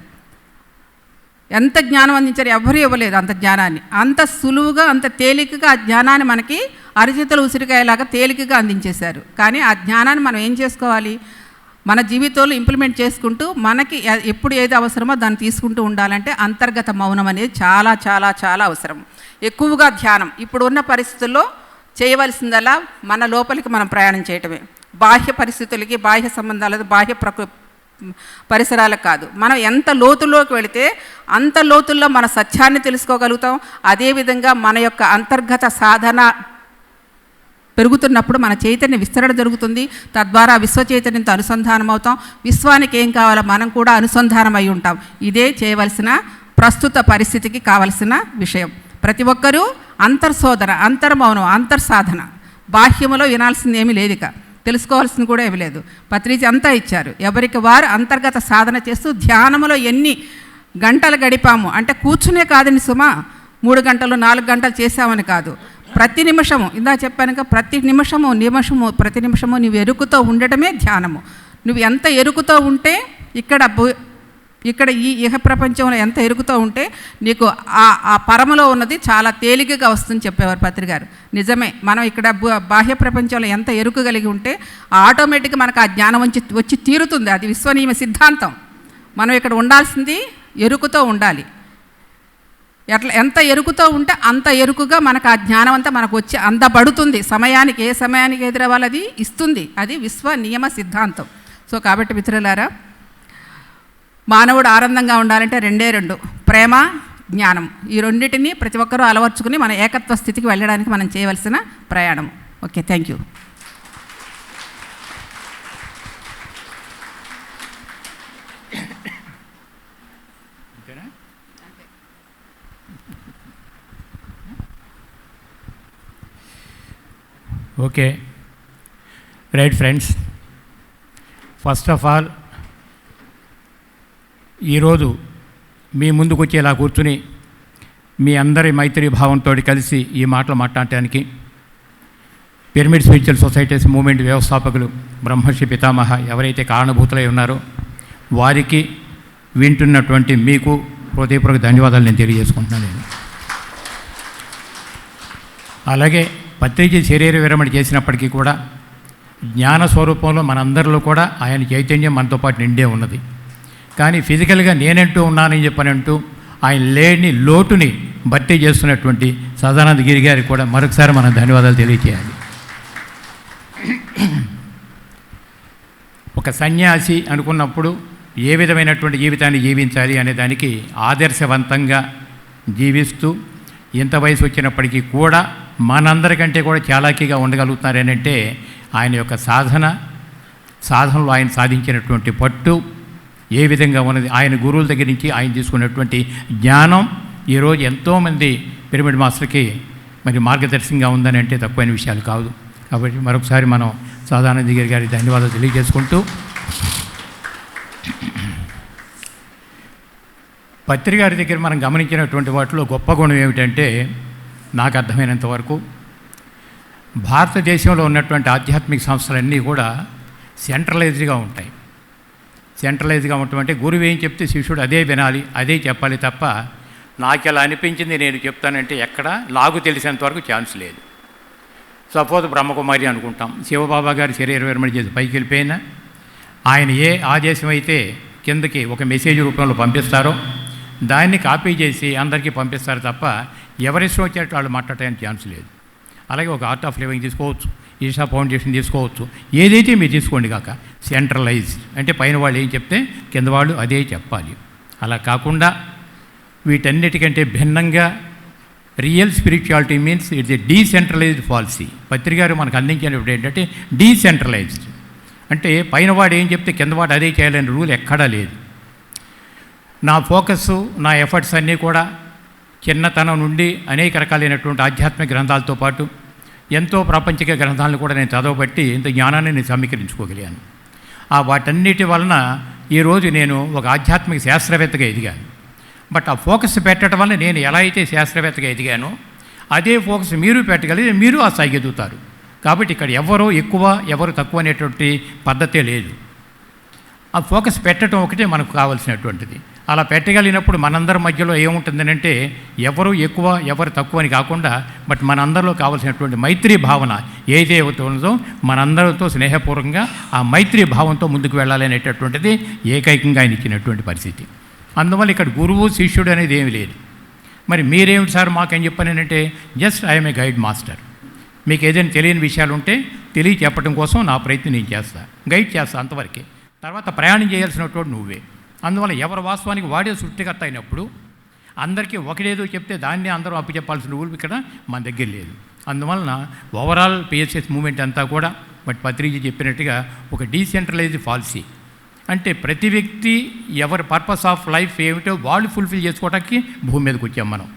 ఎంత జ్ఞానం అందించారు, ఎవరు ఇవ్వలేదు అంత జ్ఞానాన్ని. అంత సులువుగా అంత తేలికగా ఆ జ్ఞానాన్ని మనకి అరచేతుల ఉసిరికాయలాగా తేలికగా అందించేశారు. కానీ ఆ జ్ఞానాన్ని మనం ఏం చేసుకోవాలి? మన జీవితంలో ఇంప్లిమెంట్ చేసుకుంటూ మనకి ఎప్పుడు ఏది అవసరమో దాన్ని తీసుకుంటూ ఉండాలంటే అంతర్గత మౌనం అనేది చాలా చాలా చాలా అవసరం. ఎక్కువగా ధ్యానం ఇప్పుడు ఉన్న పరిస్థితుల్లో చేయవలసిందల్లా మన లోపలికి మనం ప్రయాణం చేయటమే. బాహ్య పరిస్థితులకి, బాహ్య సంబంధాలకు, బాహ్య పరిసరాలకు కాదు. మనం ఎంత లోతులోకి వెళితే అంత లోతుల్లో మన సత్యాన్ని తెలుసుకోగలుగుతాం. అదేవిధంగా మన యొక్క అంతర్గత సాధన పెరుగుతున్నప్పుడు మన చైతన్య విస్తరణ జరుగుతుంది. తద్వారా విశ్వ చైతన్యంతో అనుసంధానం అవుతాం. విశ్వానికి ఏం కావాలో మనం కూడా అనుసంధానం అయి ఉంటాం. ఇదే చేయవలసిన ప్రస్తుత పరిస్థితికి కావలసిన విషయం. ప్రతి ఒక్కరూ అంతర్శోధన, అంతర్మౌనం, అంతర్సాధన. బాహ్యములో వినాల్సింది ఏమీ లేదు, ఇక తెలుసుకోవాల్సింది కూడా ఏమీ లేదు. పత్రిక అంతా ఇచ్చారు. ఎవరికి వారు అంతర్గత సాధన చేస్తూ ధ్యానములో ఎన్ని గంటలు గడిపాము అంటే కూర్చునే కాదని సుమా, 3 గంటలు 4 గంటలు చేసామని కాదు. ప్రతి నిమిషము, ఇందా చెప్పానుక, ప్రతి నిమిషము నువ్వు ఎరుకుతో ఉండటమే ధ్యానము. నువ్వు ఎంత ఎరుకుతో ఉంటే ఇక్కడ ఇక్కడ ఈ ఇహ ప్రపంచంలో ఎంత ఎరుగుతూ ఉంటే నీకు ఆ పరమలో ఉన్నది చాలా తేలికగా వస్తుందని చెప్పేవారు పత్రి గారు. నిజమే, మనం ఇక్కడ బాహ్య ప్రపంచంలో ఎంత ఎరుక కలిగి ఉంటే ఆటోమేటిక్గా మనకు ఆ జ్ఞానం వచ్చి తీరుతుంది. అది విశ్వనియమ సిద్ధాంతం. మనం ఇక్కడ ఉండాల్సింది ఎరుకుతో ఉండాలి. ఎంత ఎరుకుతో ఉంటే అంత ఎరుకుగా మనకు ఆ జ్ఞానం అంతా మనకు వచ్చి అందబడుతుంది. సమయానికి ఏ సమయానికి ఎదురవ్వాలి అది ఇస్తుంది. అది విశ్వ నియమ సిద్ధాంతం. సో కాబట్టి మిత్రులారా, మానవుడు ఆనందంగా ఉండాలంటే రెండు, ప్రేమ, జ్ఞానం. ఈ రెండింటిని ప్రతి ఒక్కరూ అలవర్చుకుని మన ఏకత్వ స్థితికి వెళ్ళడానికి మనం చేయవలసిన ప్రయాణం. Okay, thank you. Okay, right friends, first of all ఈరోజు మీ ముందుకు వచ్చి ఇలా కూర్చుని మీ అందరి మైత్రి భావంతో కలిసి ఈ మాటలు మాట్లాడటానికి పిరమిడ్ స్పిరిచువల్ సొసైటీస్ మూవ్మెంట్ వ్యవస్థాపకులు బ్రహ్మర్షి పితామహ ఎవరైతే కారణభూతులై ఉన్నారో వారికి వింటున్నటువంటి మీకు హృదయపూర్వక ధన్యవాదాలు నేను తెలియజేసుకుంటున్నాను. అలాగే పత్రిజీ శరీర విరమణ చేసినప్పటికీ కూడా జ్ఞాన స్వరూపంలో మనందరిలో కూడా ఆయన చైతన్యం మనతో పాటు నిండే ఉన్నది. కానీ ఫిజికల్గా నేనంటూ ఉన్నానని చెప్పనంటూ ఆయన లేని లోటుని భర్తీ చేస్తున్నటువంటి సదానంద గిరి గారికి కూడా మరొకసారి మనం ధన్యవాదాలు తెలియజేయాలి. ఒక సన్యాసి అనుకున్నప్పుడు ఏ విధమైనటువంటి జీవితాన్ని జీవించాలి అనే దానికి ఆదర్శవంతంగా జీవిస్తూ ఇంత వయసు వచ్చినప్పటికీ కూడా మనందరికంటే కూడా చాలాకీగా ఉండగలుగుతున్నారనంటే ఆయన యొక్క సాధనలో ఆయన సాధించినటువంటి పట్టు ఏ విధంగా ఉన్నది, ఆయన గురువుల దగ్గర నుంచి ఆయన తీసుకున్నటువంటి జ్ఞానం ఈరోజు ఎంతోమంది పిరమిడ్ మాస్టర్కి మరి మార్గదర్శకంగా ఉందని అంటే తక్కువైన విషయాలు కాదు. కాబట్టి మరొకసారి మనం సదానంద గారికి ధన్యవాదాలు తెలియజేసుకుంటూ, పత్రి గారి దగ్గర మనం గమనించినటువంటి వాటిలో గొప్ప గుణం ఏమిటంటే, నాకు అర్థమైనంత వరకు భారతదేశంలో ఉన్నటువంటి ఆధ్యాత్మిక సంస్థలన్నీ కూడా సెంట్రలైజ్డ్గా ఉంటాయి. సెంట్రలైజ్డ్గా ఉంటామంటే గురువు ఏం చెప్తే శిష్యుడు అదే వినాలి, అదే చెప్పాలి తప్ప నాకు ఎలా అనిపించింది నేను చెప్తానంటే ఎక్కడ నాకు తెలిసినంతవరకు ఛాన్స్ లేదు. సపోజ్ బ్రహ్మకుమారి అనుకుంటాం, శివబాబా గారు శరీర విరమణ చేసి పైకి వెళ్ళిపోయినా ఆయన ఏ ఆదేశం అయితే కిందకి ఒక మెసేజ్ రూపంలో పంపిస్తారో దాన్ని కాపీ చేసి అందరికీ పంపిస్తారు తప్ప ఎవరిష్టం వచ్చినట్టు వాళ్ళు మాట్లాడటానికి ఛాన్స్ లేదు. అలాగే ఒక ఆర్ట్ ఆఫ్ లివింగ్ తీసుకోవచ్చు, ఈషా ఫౌండేషన్ తీసుకోవచ్చు, ఏదైతే మీరు తీసుకోండి కాక సెంట్రలైజ్డ్ అంటే పైన వాళ్ళు ఏం చెప్తే కింద వాళ్ళు అదే చెప్పాలి. అలా కాకుండా వీటన్నిటికంటే భిన్నంగా real spirituality means it's a decentralised policy. Patri గారు మనకు అందించినప్పుడు ఏంటంటే డీసెంట్రలైజ్డ్ అంటే పైన వాడు ఏం చెప్తే కింద వాడు అదే చేయాలని రూల్ ఎక్కడా లేదు. నా ఫోకస్, నా ఎఫర్ట్స్ అన్నీ కూడా చిన్నతనం నుండి అనేక రకాలైనటువంటి ఆధ్యాత్మిక గ్రంథాలతో పాటు ఎంతో ప్రాపంచిక గ్రంథాలను కూడా నేను చదవబట్టి ఇంత జ్ఞానాన్ని నేను సమీకరించుకోగలిగాను. వాటన్నిటి వలన ఈరోజు నేను ఒక ఆధ్యాత్మిక శాస్త్రవేత్తగా ఎదిగాను. బట్ ఆ ఫోకస్ పెట్టడం వల్ల నేను ఎలా అయితే శాస్త్రవేత్తగా ఎదిగానో అదే ఫోకస్ మీరు పెట్టగలిగితే మీరు ఆ స్థాయికి ఎదుగుతారు. కాబట్టి ఇక్కడ ఎవరు ఎక్కువ ఎవరు తక్కువ అనేటువంటి పద్ధతే లేదు. ఆ ఫోకస్ పెట్టడం ఒకటే మనకు కావాల్సినటువంటిది. అలా పెట్టగలిగినప్పుడు మనందరి మధ్యలో ఏముంటుందనంటే ఎవరు ఎక్కువ ఎవరు తక్కువ అని కాకుండా బట్ మనందరిలో కావాల్సినటువంటి మైత్రీ భావన ఏదైతే ఉన్నదో మనందరితో స్నేహపూర్వకంగా ఆ మైత్రీ భావంతో ముందుకు వెళ్ళాలి అనేటటువంటిది ఏకైకంగా ఆయన ఇచ్చినటువంటి పరిస్థితి. అందువల్ల ఇక్కడ గురువు శిష్యుడు అనేది ఏమి లేదు. మరి మీరేమిటి సార్ మాకేం చెప్పానంటే just I'm a guide master. మీకు ఏదైనా తెలియని విషయాలు ఉంటే చెప్పడం కోసం నా ప్రయత్నం నేను చేస్తాను, గైడ్ చేస్తాను అంతవరకే. తర్వాత ప్రయాణం చేయాల్సినటువంటి నువ్వే. అందువల్ల ఎవరు వాస్తవానికి వాడే సృష్టికర్త అయినప్పుడు అందరికీ ఒకటేదో చెప్తే దాన్ని అందరూ అప్పచెప్పాల్సిన రూల్ ఇక్కడ మన దగ్గర లేదు. అందువలన ఓవరాల్ పిఎస్ఎస్ మూవ్మెంట్ అంతా కూడా బట్ పత్రిజీ చెప్పినట్టుగా ఒక డీసెంట్రలైజ్డ్ పాలసీ అంటే ప్రతి వ్యక్తి ఎవరి పర్పస్ ఆఫ్ లైఫ్ ఏమిటో వాళ్ళు ఫుల్ఫిల్ చేసుకోవడానికి భూమి మీదకి వచ్చాం మనం.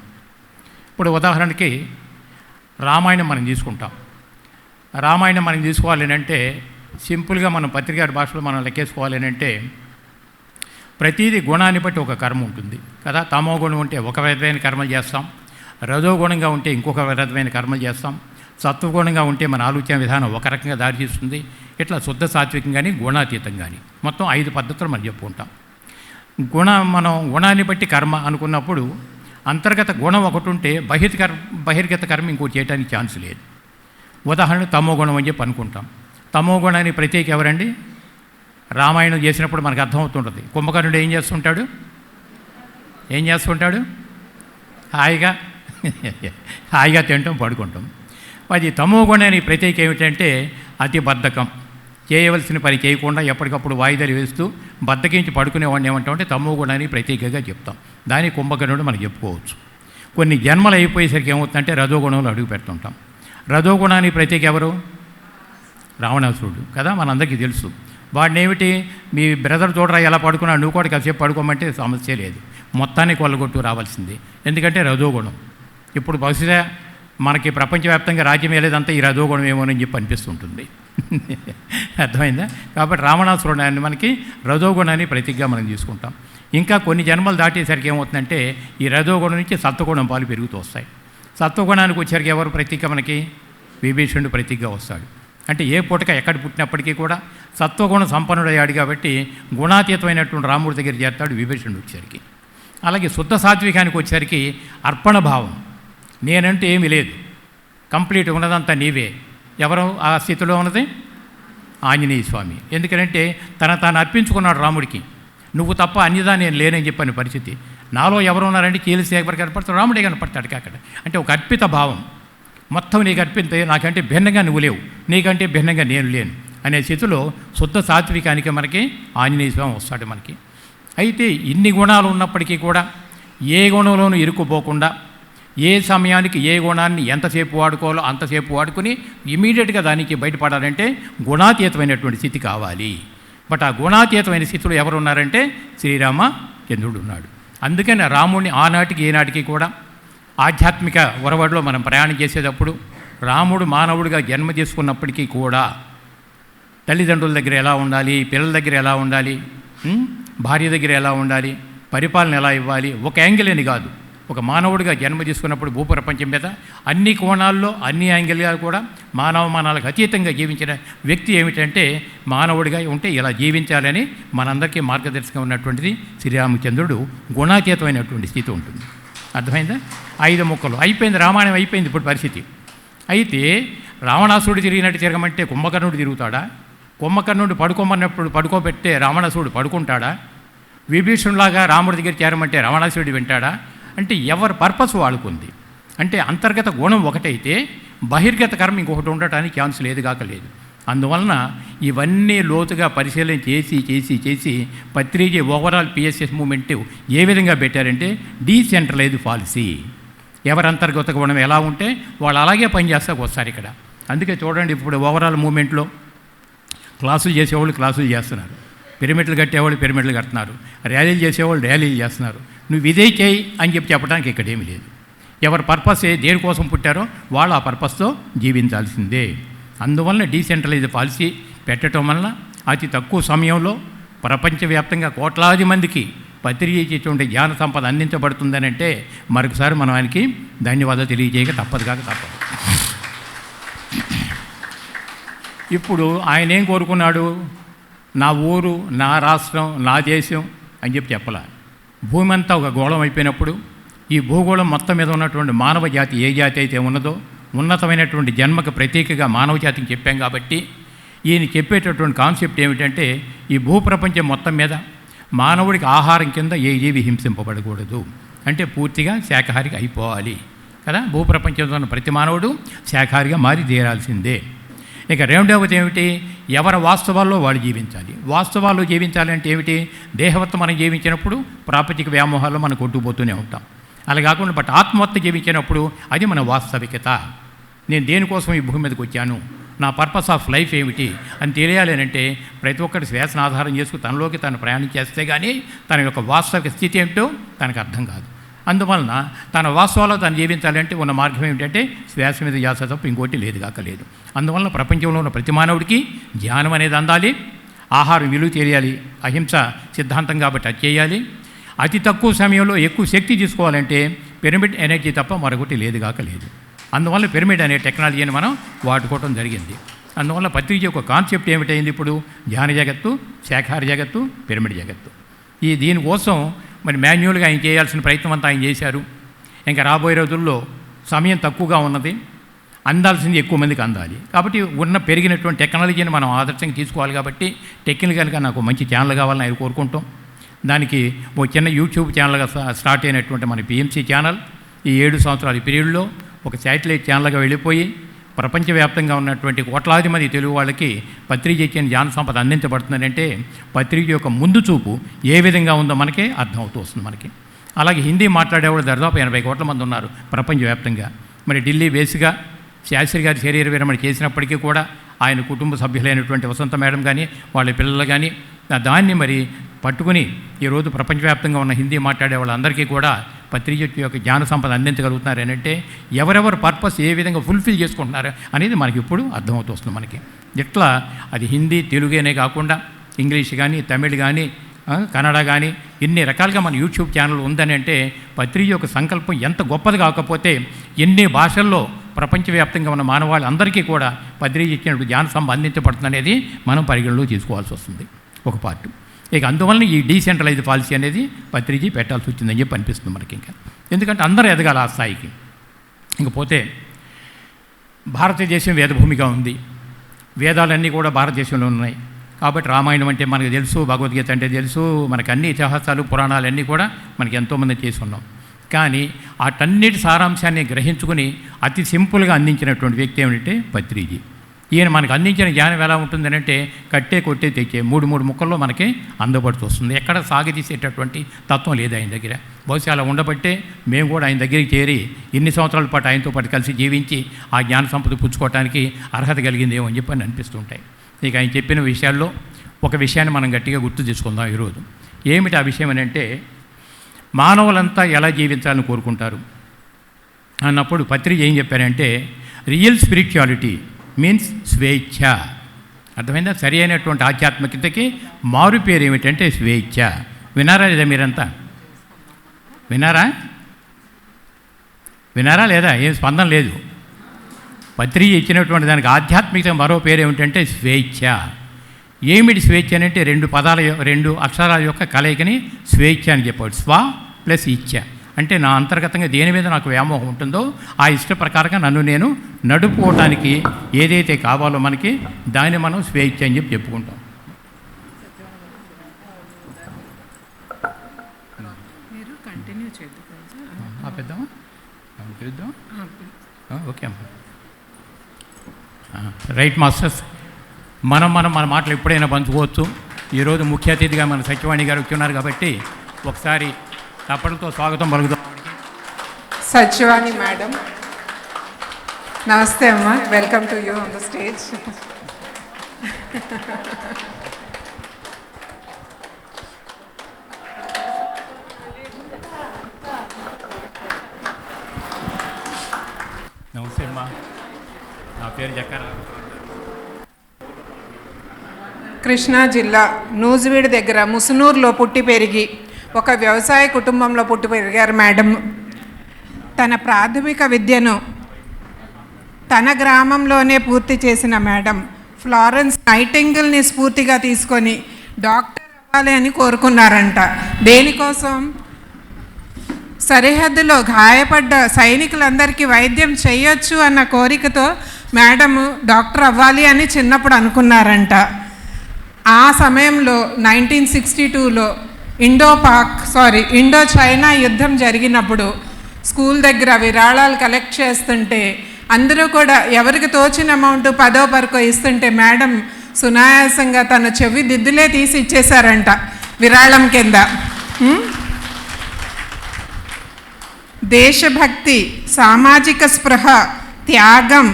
ఇప్పుడు ఉదాహరణకి రామాయణం మనం తీసుకుంటాం. రామాయణం మనం తీసుకోవాలి అంటే సింపుల్గా మనం పత్రికారి భాషలో మనం లెక్కేసుకోవాలి అంటే ప్రతిదీ గుణాన్ని బట్టి ఒక కర్మ ఉంటుంది కదా. తమో గుణం ఉంటే ఒక విధమైన కర్మలు చేస్తాం, రజోగుణంగా ఉంటే ఇంకొక విధమైన కర్మలు చేస్తాం, సత్వగుణంగా ఉంటే మన ఆలోచన విధానం ఒక రకంగా దారి తీస్తుంది. ఇట్లా శుద్ధ సాత్వికం కానీ గుణాతీతం కానీ మొత్తం 5 పద్ధతులు మనం చెప్పుకుంటాం. మనం గుణాన్ని బట్టి కర్మ అనుకున్నప్పుడు అంతర్గత గుణం ఒకటి ఉంటే బహిర్గత కర్మ ఇంకోటి చేయడానికి ఛాన్స్ లేదు. ఉదాహరణ తమో గుణం అని చెప్పి అనుకుంటాం. తమో గుణాన్ని ప్రత్యేక ఎవరండి? రామాయణం చేసినప్పుడు మనకు అర్థమవుతుంటుంది. కుంభకర్ణుడు ఏం చేస్తుంటాడు? హాయిగా తింటాం, పడుకుంటాం. అది తమో గుణాన్ని ప్రత్యేక ఏమిటంటే అతి బద్ధకం, చేయవలసిన పని చేయకుండా ఎప్పటికప్పుడు వాయిదాలు వేస్తూ బద్ధకించి పడుకునేవాడిని ఏమంటామంటే తమో గుణాన్ని ప్రత్యేకంగా చెప్తాం. దాని కుంభకర్ణుడు మనం చెప్పుకోవచ్చు. కొన్ని జన్మలు అయిపోయేసరికి ఏమవుతుందంటే రజోగుణంలో అడుగు పెడుతుంటాం. రజోగుణాన్ని ప్రత్యేక ఎవరు? రావణాసురుడు కదా, మనందరికీ తెలుసు. వాడిని ఏమిటి, మీ బ్రదర్ చూడరా ఎలా పడుకున్నాడు, నువ్వు కూడా కాసేపు పడుకోమంటే సమస్య లేదు, మొత్తాన్ని కొల్లగొట్టు రావాల్సింది. ఎందుకంటే రజోగుణం. ఇప్పుడు బహుశా మనకి ప్రపంచవ్యాప్తంగా రాజ్యం ఏలేదంతా ఈ రజోగుణం ఏమోనని చెప్పి అనిపిస్తుంటుంది. అర్థమైందా? కాబట్టి రావణాసురుడాన్ని మనకి రజోగుణాన్ని ప్రతీకగా మనం తీసుకుంటాం. ఇంకా కొన్ని జన్మలు దాటేసరికి ఏమవుతుందంటే ఈ రజోగుణం నుంచి సత్వగుణం పాలు పెరుగుతూ వస్తాయి. సత్వగుణానికి వచ్చేసరికి ఎవరు ప్రతీక? మనకి విభీషణుడు ప్రతీకగా వస్తాడు. అంటే ఏ పూటక ఎక్కడ పుట్టినప్పటికీ కూడా సత్వగుణ సంపన్నుడయ్యాడు కాబట్టి గుణాతీతమైనటువంటి రాముడి దగ్గర చేస్తాడు విభీషణుడు వచ్చేసరికి. అలాగే శుద్ధ సాత్వికానికి వచ్చేసరికి అర్పణ భావం, నేనంటే ఏమీ లేదు, కంప్లీట్ ఉన్నదంతా నీవే. ఎవరు ఆ స్థితిలో ఉన్నది? ఆంజనేయ స్వామి. ఎందుకంటే తాను అర్పించుకున్నాడు రాముడికి, నువ్వు తప్ప అన్యదా నేను లేనని చెప్పని పరిస్థితి. నాలో ఎవరు ఉన్నారంటే కీలసేపర్ కనపడతాడు, రాముడే కనపడతాడు అక్కడ. అంటే ఒక అర్పిత భావం, మొత్తం నీకు అర్పితే నాకంటే భిన్నంగా నువ్వు లేవు, నీకంటే భిన్నంగా నేను లేను అనే స్థితిలో శుద్ధ సాత్వికానికి మనకి ఆంజనేయ స్వామి వస్తాడు మనకి. అయితే ఇన్ని గుణాలు ఉన్నప్పటికీ కూడా ఏ గుణంలోనూ ఇరుక్కుపోకుండా ఏ సమయానికి ఏ గుణాన్ని ఎంతసేపు వాడుకోవాలో అంతసేపు వాడుకుని ఇమీడియట్గా దానికి బయటపడాలంటే గుణాతీతమైనటువంటి స్థితి కావాలి. బట్ ఆ గుణాతీతమైన స్థితిలో ఎవరు ఉన్నారంటే శ్రీరామచంద్రుడు ఉన్నాడు. అందుకని రాముడిని ఆనాటికి ఏనాటికి కూడా ఆధ్యాత్మిక ఒరవడిలో మనం ప్రయాణం చేసేటప్పుడు రాముడు మానవుడిగా జన్మ చేసుకున్నప్పటికీ కూడా తల్లిదండ్రుల దగ్గర ఎలా ఉండాలి, పిల్లల దగ్గర ఎలా ఉండాలి, భార్య దగ్గర ఎలా ఉండాలి, పరిపాలన ఎలా ఇవ్వాలి, ఒక యాంగిల్ అని కాదు, ఒక మానవుడిగా జన్మ తీసుకున్నప్పుడు భూప్రపంచం మీద అన్ని కోణాల్లో అన్ని యాంగిల్గా కూడా మానవమానాలకు అతీతంగా జీవించిన వ్యక్తి ఏమిటంటే మానవుడిగా ఉంటే ఇలా జీవించాలని మనందరికీ మార్గదర్శకం ఉన్నటువంటిది శ్రీరామచంద్రుడు. గుణాతీతమైనటువంటి స్థితి ఉంటుంది. అర్థమైందా? 5 ముక్కలు అయిపోయింది, రామాయణం అయిపోయింది. ఇప్పుడు పరిస్థితి అయితే రావణాసురుడు తిరిగినట్టు తిరగమంటే కుంభకర్ణుడు తిరుగుతాడా? కుంభకర్ణుడు పడుకోమన్నప్పుడు పడుకోబెట్టే రావణాసురుడు పడుకుంటాడా? విభీషణులాగా రాముడి దగ్గర చేరమంటే రావణాసురుడు వింటాడా? అంటే ఎవరి పర్పస్ వాళ్ళకుంది. అంటే అంతర్గత గుణం ఒకటైతే బహిర్గత కర్మ ఇంకొకటి ఉండటానికి ఛాన్స్ లేదు కాక లేదు. అందువలన ఇవన్నీ లోతుగా పరిశీలన చేసి చేసి చేసి పత్రిజీ ఓవరాల్ పిఎస్ఎస్ మూమెంట్ ఏ విధంగా పెట్టారంటే డీసెంట్రలైజ్డ్ పాలసీ. ఎవరి అంతర్గత గుణం ఎలా ఉంటే వాళ్ళు అలాగే పనిచేస్తాకు వస్తారు ఇక్కడ. అందుకే చూడండి, ఇప్పుడు ఓవరాల్ మూమెంట్లో క్లాసులు చేసేవాళ్ళు క్లాసులు చేస్తున్నారు, పిరమిడ్లు కట్టేవాళ్ళు పిరమిడ్లు కడుతున్నారు, ర్యాలీలు చేసేవాళ్ళు ర్యాలీలు చేస్తున్నారు. నువ్వు ఇదే చేయి అని చెప్పడానికి ఇక్కడ ఏమీ లేదు. ఎవరి పర్పస్ దేనికోసం పుట్టారో వాళ్ళు ఆ పర్పస్తో జీవించాల్సిందే. అందువలన డీసెంట్రలైజ్డ్ పాలసీ పెట్టడం వలన అతి తక్కువ సమయంలో ప్రపంచవ్యాప్తంగా కోట్లాది మందికి పత్రిచేటువంటి జ్ఞాన సంపద అందించబడుతుందని అంటే మరొకసారి మనం ఆయనకి ధన్యవాదాలు తెలియజేయక తప్పదు. ఇప్పుడు ఆయన ఏం కోరుకున్నాడు? నా ఊరు, నా రాష్ట్రం, నా దేశం అని చెప్పాల. భూమి అంతా ఒక గోళం అయిపోయినప్పుడు ఈ భూగోళం మొత్తం మీద ఉన్నటువంటి మానవ జాతి ఏ జాతి అయితే ఉన్నదో ఉన్నతమైనటువంటి జన్మకు ప్రత్యేకగా మానవ జాతికి చెప్పాం కాబట్టి ఈయన చెప్పేటటువంటి కాన్సెప్ట్ ఏమిటంటే ఈ భూప్రపంచం మొత్తం మీద మానవుడికి ఆహారం కింద ఏ జీవి హింసింపబడకూడదు. అంటే పూర్తిగా శాకాహారిగా అయిపోవాలి కదా. భూప్రపంచంలో ఉన్న ప్రతి మానవుడు శాకాహారిగా మారి తీరాల్సిందే. ఇక రెండవది ఏమిటి? ఎవరి వాస్తవాల్లో వాళ్ళు జీవించాలి. వాస్తవాల్లో జీవించాలంటే ఏమిటి? దేహవత్వం మనం జీవించినప్పుడు ప్రాపంచిక వ్యామోహాల్లో మనం కొట్టుకుపోతూనే ఉంటాం. అలా కాకుండా బట్ ఆత్మవత్త జీవించినప్పుడు అది మన వాస్తవికత. నేను దేనికోసం ఈ భూమి మీదకి వచ్చాను, నా పర్పస్ ఆఫ్ లైఫ్ ఏమిటి అని తెలియాలి అంటే ప్రతి ఒక్కటి శ్వాసను ఆధారం చేసుకుని తనలోకి తను ప్రయాణం చేస్తే కానీ తన యొక్క వాస్తవిక స్థితి ఏమిటో తనకు అర్థం కాదు. అందువలన తన వాస్తవాల్లో తను జీవించాలంటే ఉన్న మార్గం ఏమిటంటే శ్వాస మీద ధ్యాస తప్ప ఇంకోటి లేదు కాక లేదు. అందువలన ప్రపంచంలో ఉన్న ప్రతి మానవుడికి జ్ఞానం అనేది అందాలి, ఆహారం విలువ తెలియాలి, అహింస సిద్ధాంతం కాబట్టి అది చేయాలి. అతి తక్కువ సమయంలో ఎక్కువ శక్తి తీసుకోవాలంటే పిరమిడ్ ఎనర్జీ తప్ప మరొకటి లేదు కాక లేదు. అందువల్ల పిరమిడ్ అనే టెక్నాలజీని మనం వాడుకోవడం జరిగింది. అందువల్ల పత్రిక యొక్క కాన్సెప్ట్ ఏమిటైంది? ఇప్పుడు ధ్యాన జగత్తు, శాఖాహార జగత్తు, పిరమిడ్ జగత్తు. దీనికోసం మరి మాన్యువల్గా ఆయన చేయాల్సిన ప్రయత్నం అంతా ఆయన చేశారు. ఇంకా రాబోయే రోజుల్లో సమయం తక్కువగా ఉన్నది, అందాల్సింది ఎక్కువ మందికి అందాలి. కాబట్టి పెరిగినటువంటి టెక్నాలజీని మనం ఆదర్శంగా తీసుకోవాలి. కాబట్టి టెక్నికల్గా నాకు మంచి ఛానల్ కావాలని ఆయన కోరుకుంటాం. దానికి ఓ చిన్న యూట్యూబ్ ఛానల్గా స్టార్ట్ అయినటువంటి మన పిఎంసి ఛానల్ ఈ 7 సంవత్సరాల పీరియడ్లో ఒక శాటిలైట్ ఛానల్గా వెళ్ళిపోయి ప్రపంచవ్యాప్తంగా ఉన్నటువంటి కోట్లాది మంది తెలుగు వాళ్ళకి పత్రిక ఇచ్చిన జ్ఞాన సంపద అందించబడుతుందంటే పత్రిక యొక్క ముందు చూపు ఏ విధంగా ఉందో మనకే అర్థమవుతూ వస్తుంది మనకి. అలాగే హిందీ మాట్లాడేవాళ్ళు దాదాపు 80 కోట్ల మంది ఉన్నారు ప్రపంచవ్యాప్తంగా. మరి ఢిల్లీ బేస్గా శాస్త్రి గారి శరీర విరమణ చేసినప్పటికీ కూడా ఆయన కుటుంబ సభ్యులైనటువంటి వసంత మేడం కానీ వాళ్ళ పిల్లలు కానీ దాన్ని మరి పట్టుకుని ఈరోజు ప్రపంచవ్యాప్తంగా ఉన్న హిందీ మాట్లాడే వాళ్ళందరికీ కూడా పత్రిక యొక్క జ్ఞాన సంపద అందించగలుగుతున్నారు అంటే ఎవరెవరు పర్పస్ ఏ విధంగా ఫుల్ఫిల్ చేసుకుంటున్నారు అనేది మనకి ఇప్పుడు అర్థమవుతూ వస్తుంది మనకి. ఇట్లా అది హిందీ తెలుగునే కాకుండా ఇంగ్లీష్ కానీ తమిళ్ కానీ కన్నడ కానీ ఇన్ని రకాలుగా మన యూట్యూబ్ ఛానల్ ఉందని అంటే పత్రిక యొక్క సంకల్పం ఎంత గొప్పది కాకపోతే ఎన్ని భాషల్లో ప్రపంచవ్యాప్తంగా ఉన్న మానవాళ్ళందరికీ కూడా పత్రిక ఇచ్చినప్పుడు జ్ఞాన సంపద అందించబడుతుంది అనేది మనం పరిగణలో తీసుకోవాల్సి వస్తుంది ఒక పార్ట్. ఇక అందువలన ఈ డీసెంట్రలైజ్ పాలసీ అనేది పత్రిక పెట్టాల్సి వచ్చిందని చెప్పి అనిపిస్తుంది మనకి. ఇంకా ఎందుకంటే అందరూ ఎదగాలి ఆ స్థాయికి. ఇంకపోతే భారతదేశం వేదభూమిగా ఉంది, వేదాలన్నీ కూడా భారతదేశంలో ఉన్నాయి. కాబట్టి రామాయణం అంటే మనకు తెలుసు, భగవద్గీత అంటే తెలుసు, మనకు అన్ని ఇతిహాసాలు పురాణాలన్నీ కూడా మనకి ఎంతోమంది చేసి ఉన్నాం. కానీ వాటన్నిటి సారాంశాన్ని గ్రహించుకుని అతి సింపుల్గా అందించినటువంటి వ్యక్తి ఏమిటంటే పత్రిజీ. ఈయన మనకు అందించిన జ్ఞానం ఎలా ఉంటుందని అంటే కట్టే కొట్టే తెచ్చే 3 ముక్కల్లో మనకి అందుబాటు వస్తుంది. ఎక్కడ సాగదీసేటటువంటి తత్వం లేదు ఆయన దగ్గర. బహుశా అలా ఉండబట్టే మేము కూడా ఆయన దగ్గరికి చేరి ఇన్ని సంవత్సరాల పాటు ఆయనతో పాటు కలిసి జీవించి ఆ జ్ఞాన సంపద పుచ్చుకోవడానికి అర్హత కలిగిందేమో అని చెప్పి అని అనిపిస్తుంటాయి. ఇక ఆయన చెప్పిన విషయాల్లో ఒక విషయాన్ని మనం గట్టిగా గుర్తు చేసుకుందాం ఈరోజు. ఏమిటి ఆ విషయం అని అంటే మానవులంతా ఎలా జీవించాలని కోరుకుంటారు అన్నప్పుడు పత్రిక ఏం చెప్పారంటే రియల్ స్పిరిచువాలిటీ మీన్స్ స్వేచ్ఛ. అర్థమైందా? సరి అయినటువంటి ఆధ్యాత్మికతకి మారు పేరు ఏమిటంటే స్వేచ్ఛ. వినారా లేదా మీరంతా? వినారా లేదా? ఏం స్పందన లేదు. పత్రిక ఇచ్చినటువంటి దానికి ఆధ్యాత్మికత మరో పేరు ఏమిటంటే స్వేచ్ఛ. ఏమిటి స్వేచ్ఛ అంటే 2 అక్షరాల యొక్క కలయికని స్వేచ్ఛ అని చెప్పాడు. స్వ ప్లస్ ఇచ్ఛ అంటే నా అంతర్గతంగా దేని మీద నాకు వ్యామోహం ఉంటుందో ఆ ఇష్ట ప్రకారంగా నన్ను నేను నడుపుకోవటానికి ఏదైతే కావాలో మనకి దాన్ని మనం స్వేచ్ఛ అని చెప్పి చెప్పుకుంటాం. మీరు కంటిన్యూ చేద్దాం. ఆపేద్దామా? చూద్దాం. ఓకే అమ్మా. రైట్ మాస్టర్స్, మన మాటలు ఎప్పుడైనా పంచుకోవచ్చు. ఈరోజు ముఖ్య అతిథిగా మన సత్యవాణి గారు వచ్చున్నారు కాబట్టి ఒకసారి తప్పటితో స్వాగతం పలుకుతాం. సత్యవాణి మేడం, నమస్తే అమ్మా, welcome to you on the stage. నమస్తే అమ్మా, నా పేరు జక్కరా. కృష్ణా జిల్లా నూజివీడు దగ్గర ముసునూరులో పుట్టి పెరిగి ఒక వ్యవసాయ కుటుంబంలో పుట్టి పెరిగారు మేడం. తన ప్రాథమిక విద్యను తన గ్రామంలోనే పూర్తి చేసిన మేడం ఫ్లారెన్స్ నైటింగేల్ని స్ఫూర్తిగా తీసుకొని డాక్టర్ అవ్వాలి అని కోరుకున్నారంట. దేనికోసం? సరిహద్దులో గాయపడ్డ సైనికులందరికీ వైద్యం చేయొచ్చు అన్న కోరికతో మేడము డాక్టర్ అవ్వాలి అని చిన్నప్పుడు అనుకున్నారంట. ఆ సమయంలో 1962లో ఇండో చైనా యుద్ధం జరిగినప్పుడు స్కూల్ దగ్గర విరాళాలు కలెక్ట్ చేస్తుంటే అందరూ కూడా ఎవరికి తోచిన అమౌంట్ 10వ వరకు ఇస్తుంటే మేడం సునాయాసంగా తన చెవి దిద్దులే తీసి ఇచ్చేశారంట విరాళం కింద. దేశభక్తి, సామాజిక స్పృహ, త్యాగం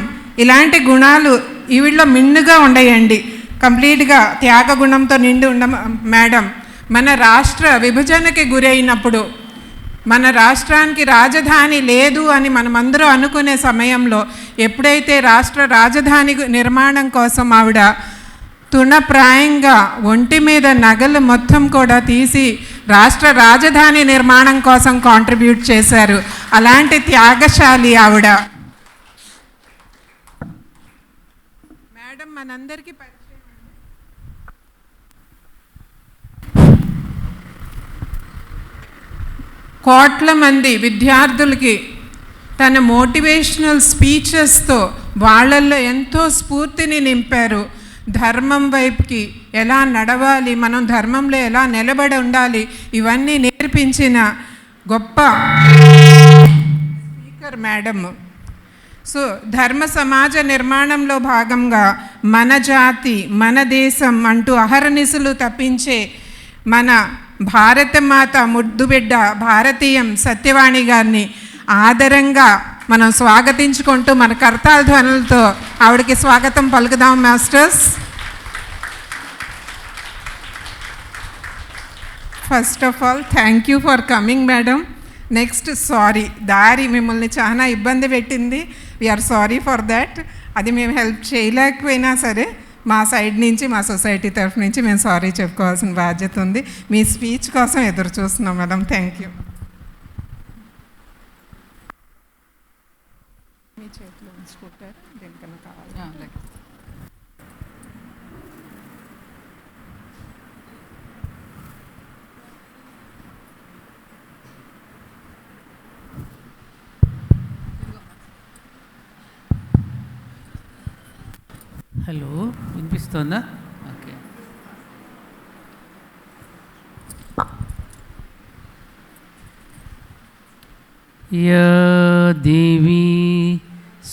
ఇలాంటి గుణాలు ఈవిడలో మిన్నుగా ఉండయండి. కంప్లీట్గా త్యాగ గుణంతో నిండి ఉండ మేడం. మన రాష్ట్ర విభజనకి గురైనప్పుడు మన రాష్ట్రానికి రాజధాని లేదు అని మనమందరూ అనుకునే సమయంలో ఎప్పుడైతే రాష్ట్ర రాజధాని నిర్మాణం కోసం ఆవిడ తృణప్రాయంగా ఒంటి మీద నగలు మొత్తం కూడా తీసి రాష్ట్ర రాజధాని నిర్మాణం కోసం కాంట్రిబ్యూట్ చేశారు. అలాంటి త్యాగశాలి ఆవిడ. మేడం మనందరికీ కోట్ల మంది విద్యార్థులకి తన మోటివేషనల్ స్పీచెస్తో వాళ్ళల్లో ఎంతో స్ఫూర్తిని నింపారు. ధర్మం వైపుకి ఎలా నడవాలి, మనం ధర్మంలో ఎలా నిలబడి ఉండాలి, ఇవన్నీ నేర్పించిన గొప్ప స్పీకర్ మేడం. సో ధర్మ సమాజ నిర్మాణంలో భాగంగా మన జాతి, మన దేశం అంటూ అహర్నిశలు తప్పించే మన భారతమాత ముద్దుబిడ్డ భారతీయం సత్యవాణి గారిని ఆదరంగా మనం స్వాగతించుకుంటూ మన కర్తాల ధ్వనులతో ఆవిడకి స్వాగతం పలుకుదాం masters. First of all thank you for coming madam. Next sorry, దారి మిమ్మల్ని చాలా ఇబ్బంది పెట్టింది. We are sorry for that. అది మేము హెల్ప్ చేయలేకపోయినా సరే మా సైడ్ నుంచి, మా సొసైటీ తరఫు నుంచి మేము సారీ చెప్పుకోవాల్సిన బాధ్యత ఉంది. మీ స్పీచ్ కోసం ఎదురు చూస్తున్నాం మేడం. Thank you. మీ చేతిలో ఉంచుకుంటారు, దేనికన్నా కావాలి. హలో, వినిపిస్తోందా? ఓకే. యా దేవీ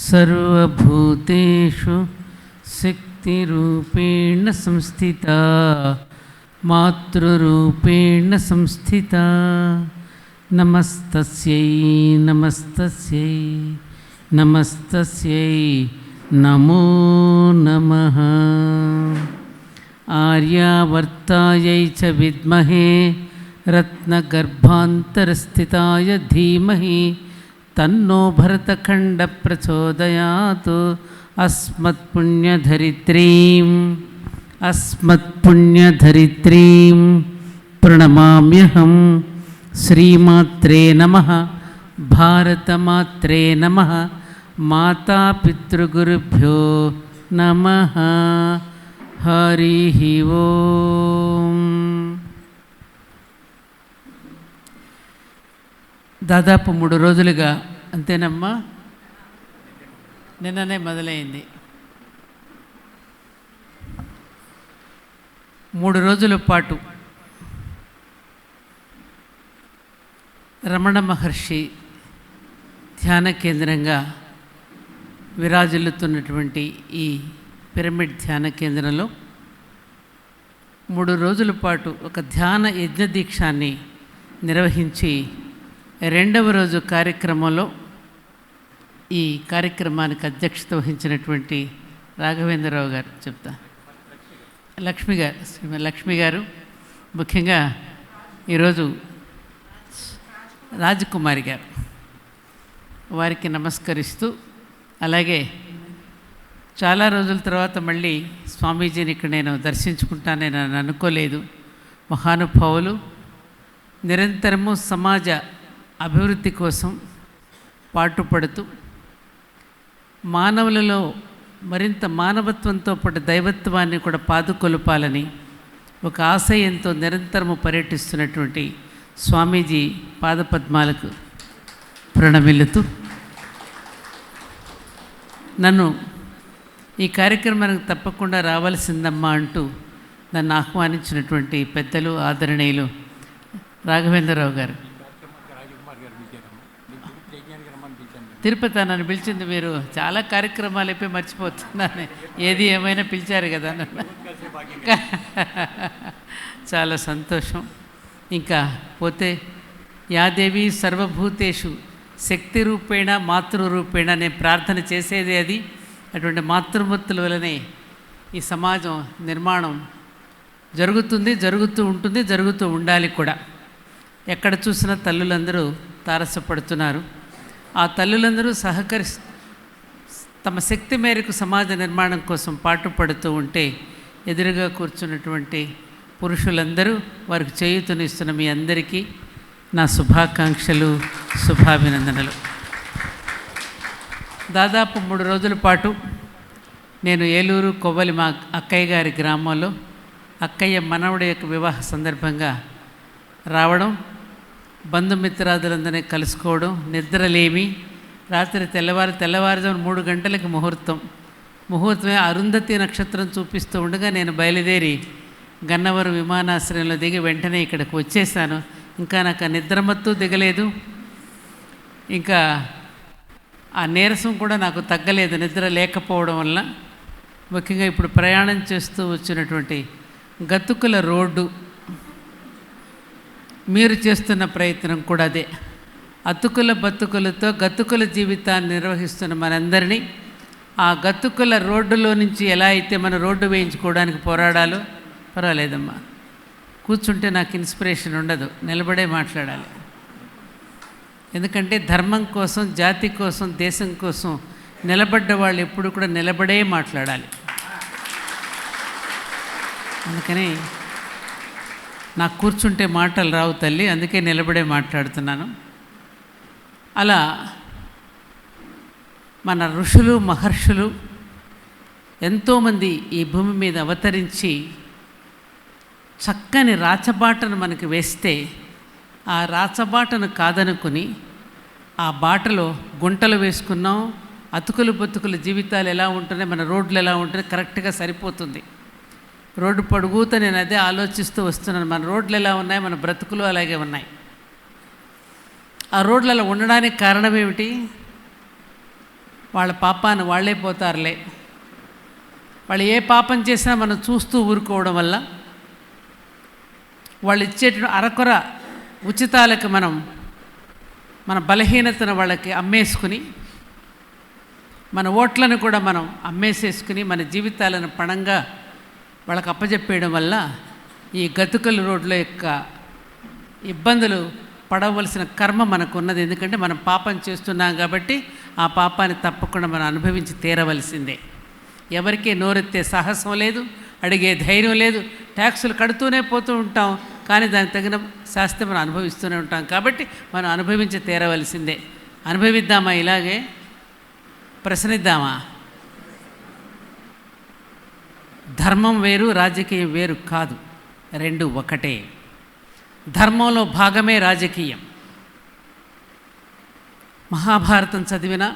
సర్వభూతేషు శక్తిరూపేణ సంస్థితా మాతృరూపేణ సంస్థితా నమస్తస్యై నమస్తస్యై నమస్తస్యై నమో నమః. ఆర్యావర్తాయై చ విద్మహే రత్నగర్భాంతరస్థితాయ ధీమహి తన్నో భరతఖండ ప్రచోదయాత్. అస్మత్పుణ్యధరిత్రీం ప్రణమామ్యహం. శ్రీమాత్రే నమః. భారతమాత్రే నమః. మాతాపితృగురుభ్యో నమః. హరి ఓం. దాదాపు 3 రోజులుగా, అంతేనమ్మా, నిన్ననే మొదలైంది. 3 రోజుల పాటు రమణ మహర్షి ధ్యాన కేంద్రంగా విరాజిల్లుతున్నటువంటి ఈ పిరమిడ్ ధ్యాన కేంద్రంలో 3 రోజుల పాటు ఒక ధ్యాన యజ్ఞ దీక్షాన్ని నిర్వహించి 2వ రోజు కార్యక్రమంలో ఈ కార్యక్రమానికి అధ్యక్షత వహించినటువంటి రాఘవేంద్రరావు గారు చెప్తా, లక్ష్మి గారు, శ్రీమతి లక్ష్మి గారు, ముఖ్యంగా ఈరోజు రాజకుమారి గారు, వారికి నమస్కరిస్తూ, అలాగే చాలా రోజుల తర్వాత మళ్ళీ స్వామీజీని ఇక్కడ నేను దర్శించుకుంటానని నేను అనుకోలేదు. మహానుభావులు నిరంతరము సమాజ అభివృద్ధి కోసం పాటుపడుతూ మానవులలో మరింత మానవత్వంతో పాటు దైవత్వాన్ని కూడా పాదుకొలుపాలని ఒక ఆశయంతో నిరంతరము పర్యటిస్తున్నటువంటి స్వామీజీ పాదపద్మాలకు ప్రణమిల్లుతూ, నన్ను ఈ కార్యక్రమానికి తప్పకుండా రావాల్సిందమ్మా అంటూ నన్ను ఆహ్వానించినటువంటి పెద్దలు, ఆదరణీయులు రాఘవేంద్రరావు గారు. తిరుపతి నన్ను పిలిచింది, మీరు చాలా కార్యక్రమాలు అయిపోయి మర్చిపోతున్నాను, ఏది ఏమైనా పిలిచారు కదా నన్ను. చాలా సంతోషం. ఇంకా పోతే యాదేవి సర్వభూతేషు శక్తి రూపేణ మాతృరూపేణ నేను ప్రార్థన చేసేది అది. అటువంటి మాతృమూర్తుల వలనే ఈ సమాజం నిర్మాణం జరుగుతుంది, జరుగుతూ ఉంటుంది, జరుగుతూ ఉండాలి కూడా. ఎక్కడ చూసినా తల్లులందరూ తారసపడుతున్నారు. ఆ తల్లులందరూ తమ శక్తి మేరకు సమాజ నిర్మాణం కోసం పాటుపడుతూ ఉంటే ఎదురుగా కూర్చున్నటువంటి పురుషులందరూ వారికి చేయూతనిస్తున్న మీ అందరికీ నా శుభాకాంక్షలు, శుభాభినందనలు. దాదాపు 3 రోజుల పాటు నేను ఏలూరు కొవ్వలి మా అక్కయ్య గారి గ్రామంలో అక్కయ్య మనవడి యొక్క వివాహ సందర్భంగా రావడం, బంధుమిత్రాదులందరినీ కలుసుకోవడం, నిద్రలేమి, రాత్రి తెల్లవారుజామున 3 గంటలకి ముహూర్తమే అరుంధతి నక్షత్రం చూపిస్తూ ఉండగా నేను బయలుదేరి గన్నవరం విమానాశ్రయంలో దిగి వెంటనే ఇక్కడికి వచ్చేసాను. ఇంకా నాకు ఆ నిద్రమత్తు దిగలేదు, ఇంకా ఆ నీరసం కూడా నాకు తగ్గలేదు నిద్ర లేకపోవడం వల్ల. ముఖ్యంగా ఇప్పుడు ప్రయాణం చేస్తూ వచ్చినటువంటి గతుకుల రోడ్డు, మీరు చేస్తున్న ప్రయత్నం కూడా అదే. అతుకుల బతుకులతో గతుకుల జీవితాన్ని నిర్వహిస్తున్న మనందరినీ ఆ గతుకుల రోడ్డులో నుంచి ఎలా అయితే మనం రోడ్డు వేయించుకోవడానికి పోరాడాలో, పర్వాలేదమ్మా కూర్చుంటే నాకు ఇన్స్పిరేషన్ ఉండదు, నిలబడే మాట్లాడాలి. ఎందుకంటే ధర్మం కోసం, జాతి కోసం, దేశం కోసం నిలబడ్డ వాళ్ళు ఎప్పుడు కూడా నిలబడే మాట్లాడాలి. అందుకని నాకు కూర్చుంటే మాటలు రావు తల్లి, అందుకే నిలబడే మాట్లాడుతున్నాను. అలా మన ఋషులు మహర్షులు ఎంతోమంది ఈ భూమి మీద అవతరించి చక్కని రాచబాటను మనకి వేస్తే, ఆ రాచబాటను కాదనుకుని ఆ బాటలో గుంటలు వేసుకున్నాం. అతుకులు బతుకుల జీవితాలు ఎలా ఉంటున్నాయి, మన రోడ్లు ఎలా ఉంటున్నాయి, కరెక్ట్గా సరిపోతుంది. రోడ్డు పొడుగుతో నేను అదే ఆలోచిస్తూ వస్తున్నాను. మన రోడ్లు ఎలా ఉన్నాయి, మన బ్రతుకులు అలాగే ఉన్నాయి. ఆ రోడ్లు అలా ఉండడానికి కారణం ఏమిటి? వాళ్ళ పాపాన్ని వాళ్ళే పోతారులే. వాళ్ళు ఏ పాపం చేసినా మనం చూస్తూ ఊరుకోవడం వల్ల, వాళ్ళు ఇచ్చేటువంటి అరకొర ఉచితాలకు మనం మన బలహీనతను వాళ్ళకి అమ్మేసుకుని, మన ఓట్లను కూడా మనం అమ్మేసేసుకుని, మన జీవితాలను పణంగా వాళ్ళకి అప్పజెప్పేయడం వల్ల ఈ గతుకుల రోడ్ల యొక్క ఇబ్బందులు పడవలసిన కర్మ మనకు ఉన్నది. ఎందుకంటే మనం పాపం చేస్తున్నాం కాబట్టి ఆ పాపాన్ని తప్పకుండా మనం అనుభవించి తీరవలసిందే. ఎవరికీ నోరెత్తే సాహసం లేదు, అడిగే ధైర్యం లేదు. ట్యాక్సులు కడుతూనే పోతూ ఉంటాం, కానీ దానికి తగిన శాస్త్రం మనం అనుభవిస్తూనే ఉంటాం. కాబట్టి మనం అనుభవించి తీరవలసిందే. అనుభవిద్దామా? ఇలాగే ప్రశ్నిద్దామా? ధర్మం వేరు, రాజకీయం వేరు కాదు, రెండు ఒకటే. ధర్మంలో భాగమే రాజకీయం. మహాభారతం చదివినా,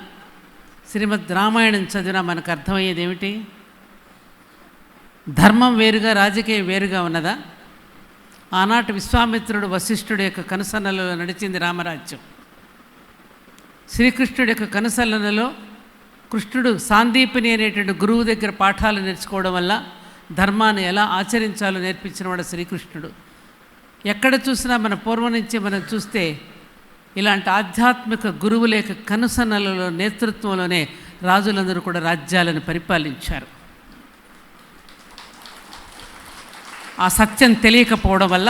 శ్రీమద్ రామాయణం చదివినా మనకు అర్థమయ్యేది ఏమిటి? ధర్మం వేరుగా, రాజకీయం వేరుగా ఉన్నదా? ఆనాటి విశ్వామిత్రుడు వశిష్ఠుడి యొక్క కనుసన్నలలో నడిచింది రామరాజ్యం. శ్రీకృష్ణుడి యొక్క కనుసన్నలలో కృష్ణుడు సాందీపని అనేటువంటి గురువు దగ్గర పాఠాలు నేర్చుకోవడం వల్ల ధర్మాన్ని ఎలా ఆచరించాలో నేర్పించినవాడు శ్రీకృష్ణుడు. ఎక్కడ చూసినా మన పూర్వం నుంచి మనం చూస్తే ఇలాంటి ఆధ్యాత్మిక గురువుల యొక్క కనుసన్నలలో, నేతృత్వంలోనే రాజులందరూ కూడా రాజ్యాలను పరిపాలించారు. ఆ సత్యం తెలియకపోవడం వల్ల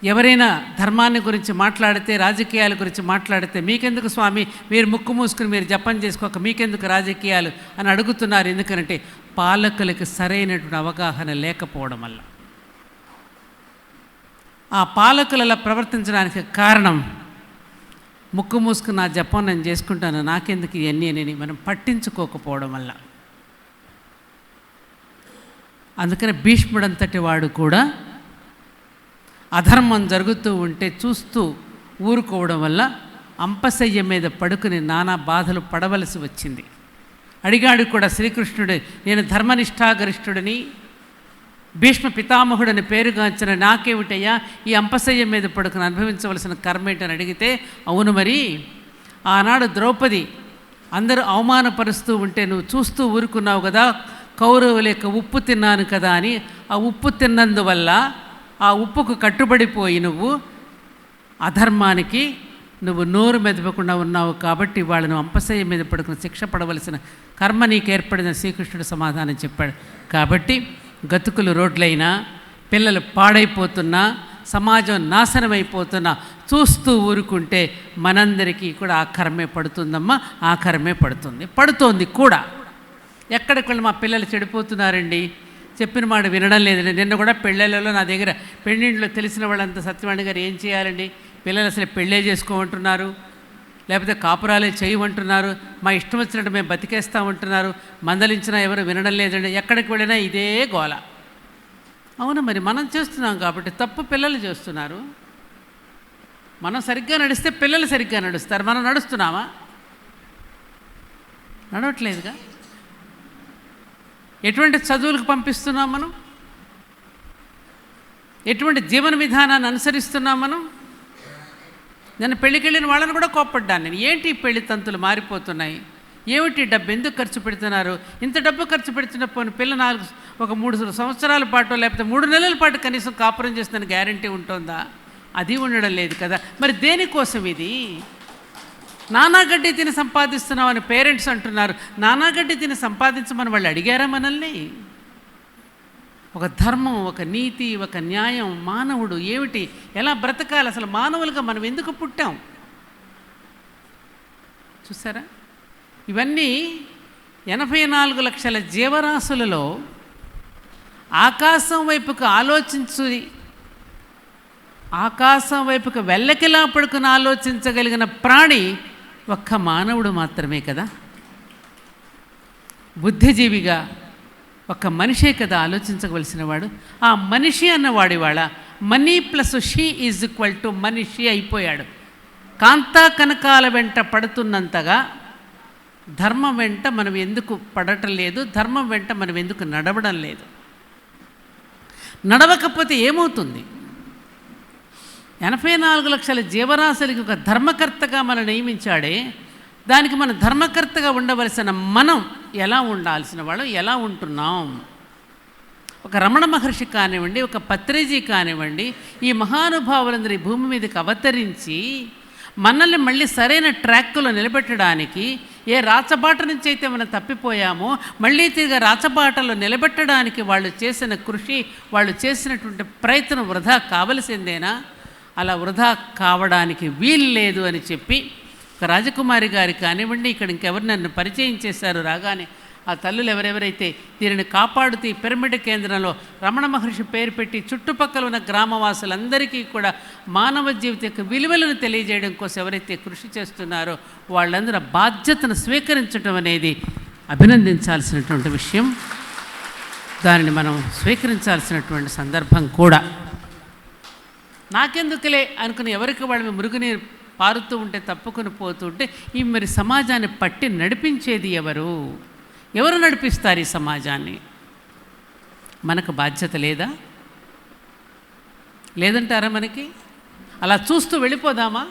ఎవరైనా ధర్మాన్ని గురించి మాట్లాడితే, రాజకీయాల గురించి మాట్లాడితే, మీకెందుకు స్వామి, మీరు ముక్కు మూసుకుని మీరు జపం చేసుకోక మీకెందుకు రాజకీయాలు అని అడుగుతున్నారు. ఎందుకంటే పాలకులకి సరైనటువంటి అవగాహన లేకపోవడం వల్ల. ఆ పాలకులలో ప్రవర్తించడానికి కారణం ముక్కు మూసుకుని నా జపం నేను చేసుకుంటాను, నాకెందుకు ఇవన్నీ అని మనం పట్టించుకోకపోవడం వల్ల. అందుకని భీష్ముడంతటి వాడు కూడా అధర్మం జరుగుతూ ఉంటే చూస్తూ ఊరుకోవడం వల్ల అంపశయ్య మీద పడుకుని నానా బాధలు పడవలసి వచ్చింది. అడిగాడు కూడా శ్రీకృష్ణుడు, నేను ధర్మనిష్టాగరిష్ఠుడిని, భీష్మ పితామహుడని పేరుగాంచిన నాకేమిటయ్యా ఈ అంపశయ్య మీద పడుకుని అనుభవించవలసిన కర్మ ఏంటని అడిగితే, అవును మరి ఆనాడు ద్రౌపది అందరూ అవమానపరుస్తూ ఉంటే నువ్వు చూస్తూ ఊరుకున్నావు కదా, కౌరవుల యొక్క ఉప్పు తిన్నాను కదా అని. ఆ ఉప్పు తిన్నందువల్ల, ఆ ఉప్పుకు కట్టుబడిపోయి నువ్వు అధర్మానికి నువ్వు నోరు మెదపకుండా ఉన్నావు కాబట్టి వాళ్ళను అంపశయ్య మీద పడుకుని శిక్ష పడవలసిన కర్మ నీకు ఏర్పడిన శ్రీకృష్ణుడు సమాధానం చెప్పాడు. కాబట్టి గతుకులు రోడ్లైనా, పిల్లలు పాడైపోతున్నా, సమాజం నాశనమైపోతున్నా చూస్తూ ఊరుకుంటే మనందరికీ కూడా ఆ కర్మే పడుతుందమ్మా. ఆ కర్మే పడుతోంది కూడా. ఎక్కడికి వెళ్ళి మా పిల్లలు చెడిపోతున్నారండి, చెప్పిన మాట వినడం లేదండి. నిన్న కూడా పెళ్ళిళ్ళలో నా దగ్గర పెళ్ళింట్లో తెలిసిన వాళ్ళంతా సత్యవాణి గారు ఏం చేయాలండి, పిల్లలు అసలు పెళ్ళే చేసుకోమంటున్నారు, లేకపోతే కాపురాలే చేయమంటున్నారు, మా ఇష్టం వచ్చినట్టు మేము బతికేస్తామంటున్నారు, మందలించినా ఎవరు వినడం లేదండి. ఎక్కడికి వెళ్ళినా ఇదే గోల. అవును మరి మనం చేస్తున్నాం కాబట్టి తప్పు పిల్లలు చేస్తున్నారు. మనం సరిగ్గా నడిస్తే పిల్లలు సరిగ్గా నడుస్తారు. మనం నడుస్తున్నామా? నడవట్లేదుగా. ఎటువంటి చదువులకు పంపిస్తున్నాం మనం? ఎటువంటి జీవన విధానాన్ని అనుసరిస్తున్నాం మనం? నేను పెళ్ళికి వెళ్ళిన వాళ్ళని కూడా కోప్పడ్డాను నేను. ఏంటి పెళ్లి తంతులు మారిపోతున్నాయి, ఏమిటి డబ్బు ఎందుకు ఖర్చు పెడుతున్నారు, ఇంత డబ్బు ఖర్చు పెడుతున్నప్పుడు పిల్ల 3 సంవత్సరాల పాటు లేకపోతే 3 నెలల పాటు కనీసం కాపురం చేస్తుందని గ్యారంటీ ఉంటుందా? అది ఉండడం లేదు కదా. మరి దేనికోసం ఇది? నానాగడ్డి తిని సంపాదిస్తున్నామని పేరెంట్స్ అంటున్నారు. నానాగడ్డి తిని సంపాదించమని వాళ్ళు అడిగారా మనల్ని? ఒక ధర్మం, ఒక నీతి, ఒక న్యాయం, మానవుడు ఏమిటి, ఎలా బ్రతకాలి, అసలు మానవులుగా మనం ఎందుకు పుట్టాం? చూసారా? ఇవన్నీ 84 లక్షల జీవరాశులలో ఆకాశం వైపుకు ఆకాశం వైపుకు వెళ్ళకిలా పడుకుని ఆలోచించగలిగిన ప్రాణి ఒక్క మానవుడు మాత్రమే కదా. బుద్ధిజీవిగా ఒక మనిషే కదా ఆలోచించవలసిన వాడు. ఆ మనిషి అన్నవాడి వాళ్ళ money plus she is equal to మనిషి అయిపోయాడు. కాంతా కనకాల వెంట పడుతున్నంతగా ధర్మం వెంట మనం ఎందుకు పడటం లేదు, ధర్మం వెంట మనం ఎందుకు నడవడం లేదు? నడవకపోతే ఏమవుతుంది? 84 లక్షల జీవరాశులకి ఒక ధర్మకర్తగా మనం నియమించాడే, దానికి మన ధర్మకర్తగా ఉండవలసిన మనం ఎలా ఉండాల్సిన వాళ్ళు ఎలా ఉంటున్నాం? ఒక రమణ మహర్షి కానివ్వండి, ఒక పత్రిజీ కానివ్వండి, ఈ మహానుభావులందరూ ఈ భూమి మీదకి అవతరించి మనల్ని మళ్ళీ సరైన ట్రాక్లో నిలబెట్టడానికి, ఏ రాచబాట నుంచి అయితే మనం తప్పిపోయామో మళ్ళీ తిరిగి రాచబాటలో నిలబెట్టడానికి వాళ్ళు చేసిన కృషి, వాళ్ళు చేసినటువంటి ప్రయత్నం వృధా కావలసిందేనా? అలా వృధా కావడానికి వీలు లేదు అని చెప్పి ఒక రాజకుమారి గారి కానివ్వండి, ఇక్కడ ఇంకెవరు నన్ను పరిచయం చేశారు రాగానే, ఆ తల్లులు ఎవరెవరైతే దీనిని కాపాడుతూ ఈ పిరమిడ్ కేంద్రంలో రమణ మహర్షి పేరు పెట్టి చుట్టుపక్కల ఉన్న గ్రామవాసులందరికీ కూడా మానవ జీవిత యొక్క విలువలను తెలియజేయడం కోసం ఎవరైతే కృషి చేస్తున్నారో వాళ్ళందరూ బాధ్యతను స్వీకరించడం అనేది అభినందించాల్సినటువంటి విషయం. దానిని మనం స్వీకరించాల్సినటువంటి సందర్భం కూడా. నాకెందుకులే అనుకుని ఎవరికి వాళ్ళు మురుగునీరు పారుతూ ఉంటే, తప్పుకొని పోతుంటే ఈ మరి సమాజాన్ని పట్టి నడిపించేది ఎవరు? ఎవరు నడిపిస్తారు ఈ సమాజాన్ని? మనకు బాధ్యత లేదా? లేదంటారా మనకి? అలా చూస్తూ వెళ్ళిపోదామా?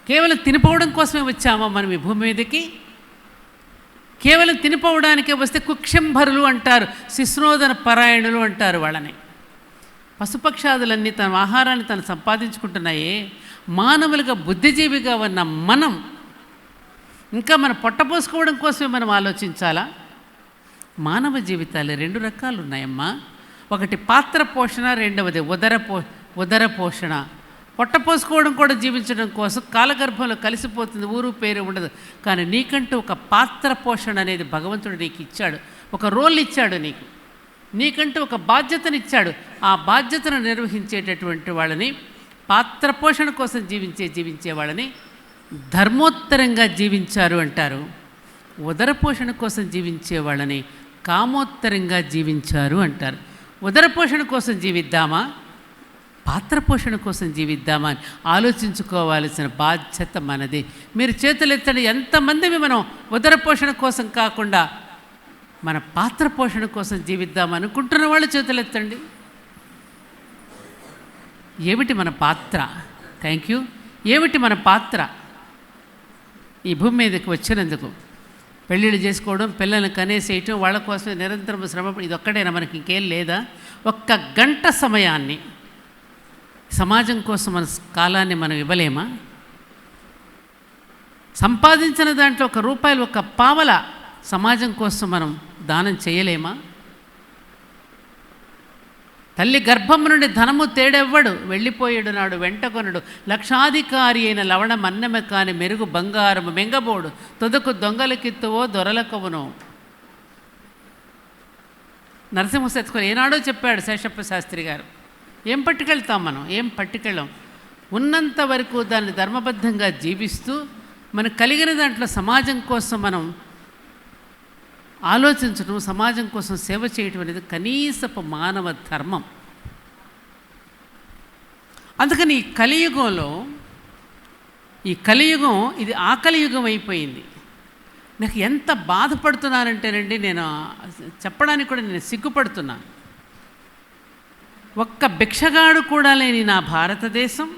కేవలం తినిపోవడం కోసమే వచ్చామా మనం ఈ భూమి మీదకి? కేవలం తినిపోవడానికే వస్తే కుక్షంభరులు అంటారు, శిశునోదన పరాయణులు అంటారు వాళ్ళని. పశుపక్షాదులన్నీ తన ఆహారాన్ని తను సంపాదించుకుంటున్నాయే, మానవులుగా బుద్ధిజీవిగా ఉన్న మనం ఇంకా మన పొట్టపోసుకోవడం కోసమే మనం ఆలోచించాలా? మానవ జీవితాలు 2 రకాలు ఉన్నాయమ్మా. ఒకటి పాత్ర పోషణ, రెండవది ఉదర పోషణ. పొట్టపోసుకోవడం కూడా జీవించడం కోసం కాలగర్భంలో కలిసిపోతుంది, ఊరు పేరు ఉండదు. కానీ నీకంటూ ఒక పాత్ర పోషణ అనేది భగవంతుడు నీకు ఇచ్చాడు, ఒక రోల్ ఇచ్చాడు, నీకంటూ ఒక బాధ్యతనిచ్చాడు. ఆ బాధ్యతను నిర్వహించేటటువంటి వాళ్ళని, పాత్ర పోషణ కోసం జీవించే వాళ్ళని ధర్మోత్తరంగా జీవించారు అంటారు. ఉదర పోషణ కోసం జీవించే వాళ్ళని కామోత్తరంగా జీవించారు అంటారు. ఉదర పోషణ కోసం జీవిద్దామా, పాత్ర పోషణ కోసం జీవిద్దామా అని ఆలోచించుకోవాల్సిన బాధ్యత మనది. మీరు చేతులెత్తండి, ఎంతమందివి మనం ఉదర పోషణ కోసం కాకుండా మన పాత్ర పోషణ కోసం జీవిద్దాం అనుకుంటున్న వాళ్ళు చేతులెత్తండి. ఏమిటి మన పాత్ర? Thank you. ఏమిటి మన పాత్ర? ఈ భూమి మీదకి వచ్చినందుకు పెళ్ళిళ్ళు చేసుకోవడం, పిల్లల్ని కనేసేయటం, వాళ్ళ కోసం నిరంతరం శ్రమ, ఇది ఒక్కడైనా మనకి ఇంకేం లేదా? 1 గంట సమయాన్ని సమాజం కోసం మన కాలాన్ని మనం ఇవ్వలేమా? సంపాదించిన దాంట్లో ₹1, 1 పావల సమాజం కోసం మనం దానం చేయలేమా? తల్లి గర్భం నుండి ధనము తేడెవ్వడు, వెళ్ళిపోయాడు నాడు వెంటకొనడు, లక్షాధికారి అయిన లవణం అన్నమె కాని మెరుగు బంగారము మెంగబోడు, తొదకు దొంగలకిత్తువో దొరలకవునో. నరసింహశతకం ఏనాడో చెప్పాడు శేషప్ప శాస్త్రి గారు. ఏం పట్టుకెళ్తాం మనం? ఏం పట్టుకెళ్ళాం? ఉన్నంత వరకు దాన్ని ధర్మబద్ధంగా జీవిస్తూ మనకు కలిగిన దాంట్లో సమాజం కోసం మనం ఆలోచించడం, సమాజం కోసం సేవ చేయటం అనేది కనీసపు మానవ ధర్మం. అందుకని ఈ కలియుగం ఇది ఆకలియుగం అయిపోయింది. నాకు ఎంత బాధపడుతున్నానంటేనండి, నేను చెప్పడానికి కూడా నేను సిగ్గుపడుతున్నాను. ఒక్క భిక్షగాడు కూడా లేని నా భారతదేశం,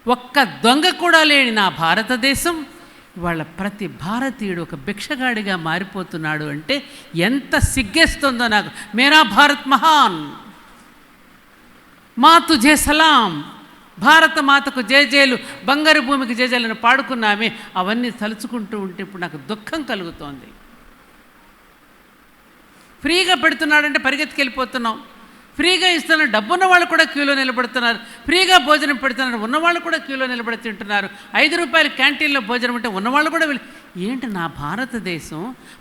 ఒక్క దొంగ కూడా లేని నా భారతదేశం వాళ్ళ ప్రతి భారతీయుడు ఒక భిక్షగాడిగా మారిపోతున్నాడు అంటే ఎంత సిగ్గేస్తుందో నాకు. మేరా భారత్ మహాన్, మా తుజే సలాం, భారత మాతకు జయజేలు, బంగారు భూమికి జయజేలను పాడుకున్నామే. అవన్నీ తలుచుకుంటూ ఉంటే ఇప్పుడు నాకు దుఃఖం కలుగుతోంది. ఫ్రీగా పెడుతున్నాడంటే పరిగెత్తుకెళ్ళిపోతున్నాం, ఫ్రీగా ఇస్తున్న డబ్బున్న వాళ్ళు కూడా క్యూలో నిలబడుతున్నారు, ఫ్రీగా భోజనం పెడుతున్నారు, ఉన్నవాళ్ళు కూడా క్యూలో నిలబడి తింటున్నారు. 5 రూపాయలు క్యాంటీన్లో భోజనం అంటే ఉన్నవాళ్ళు కూడా ఏంటి నా భారతదేశం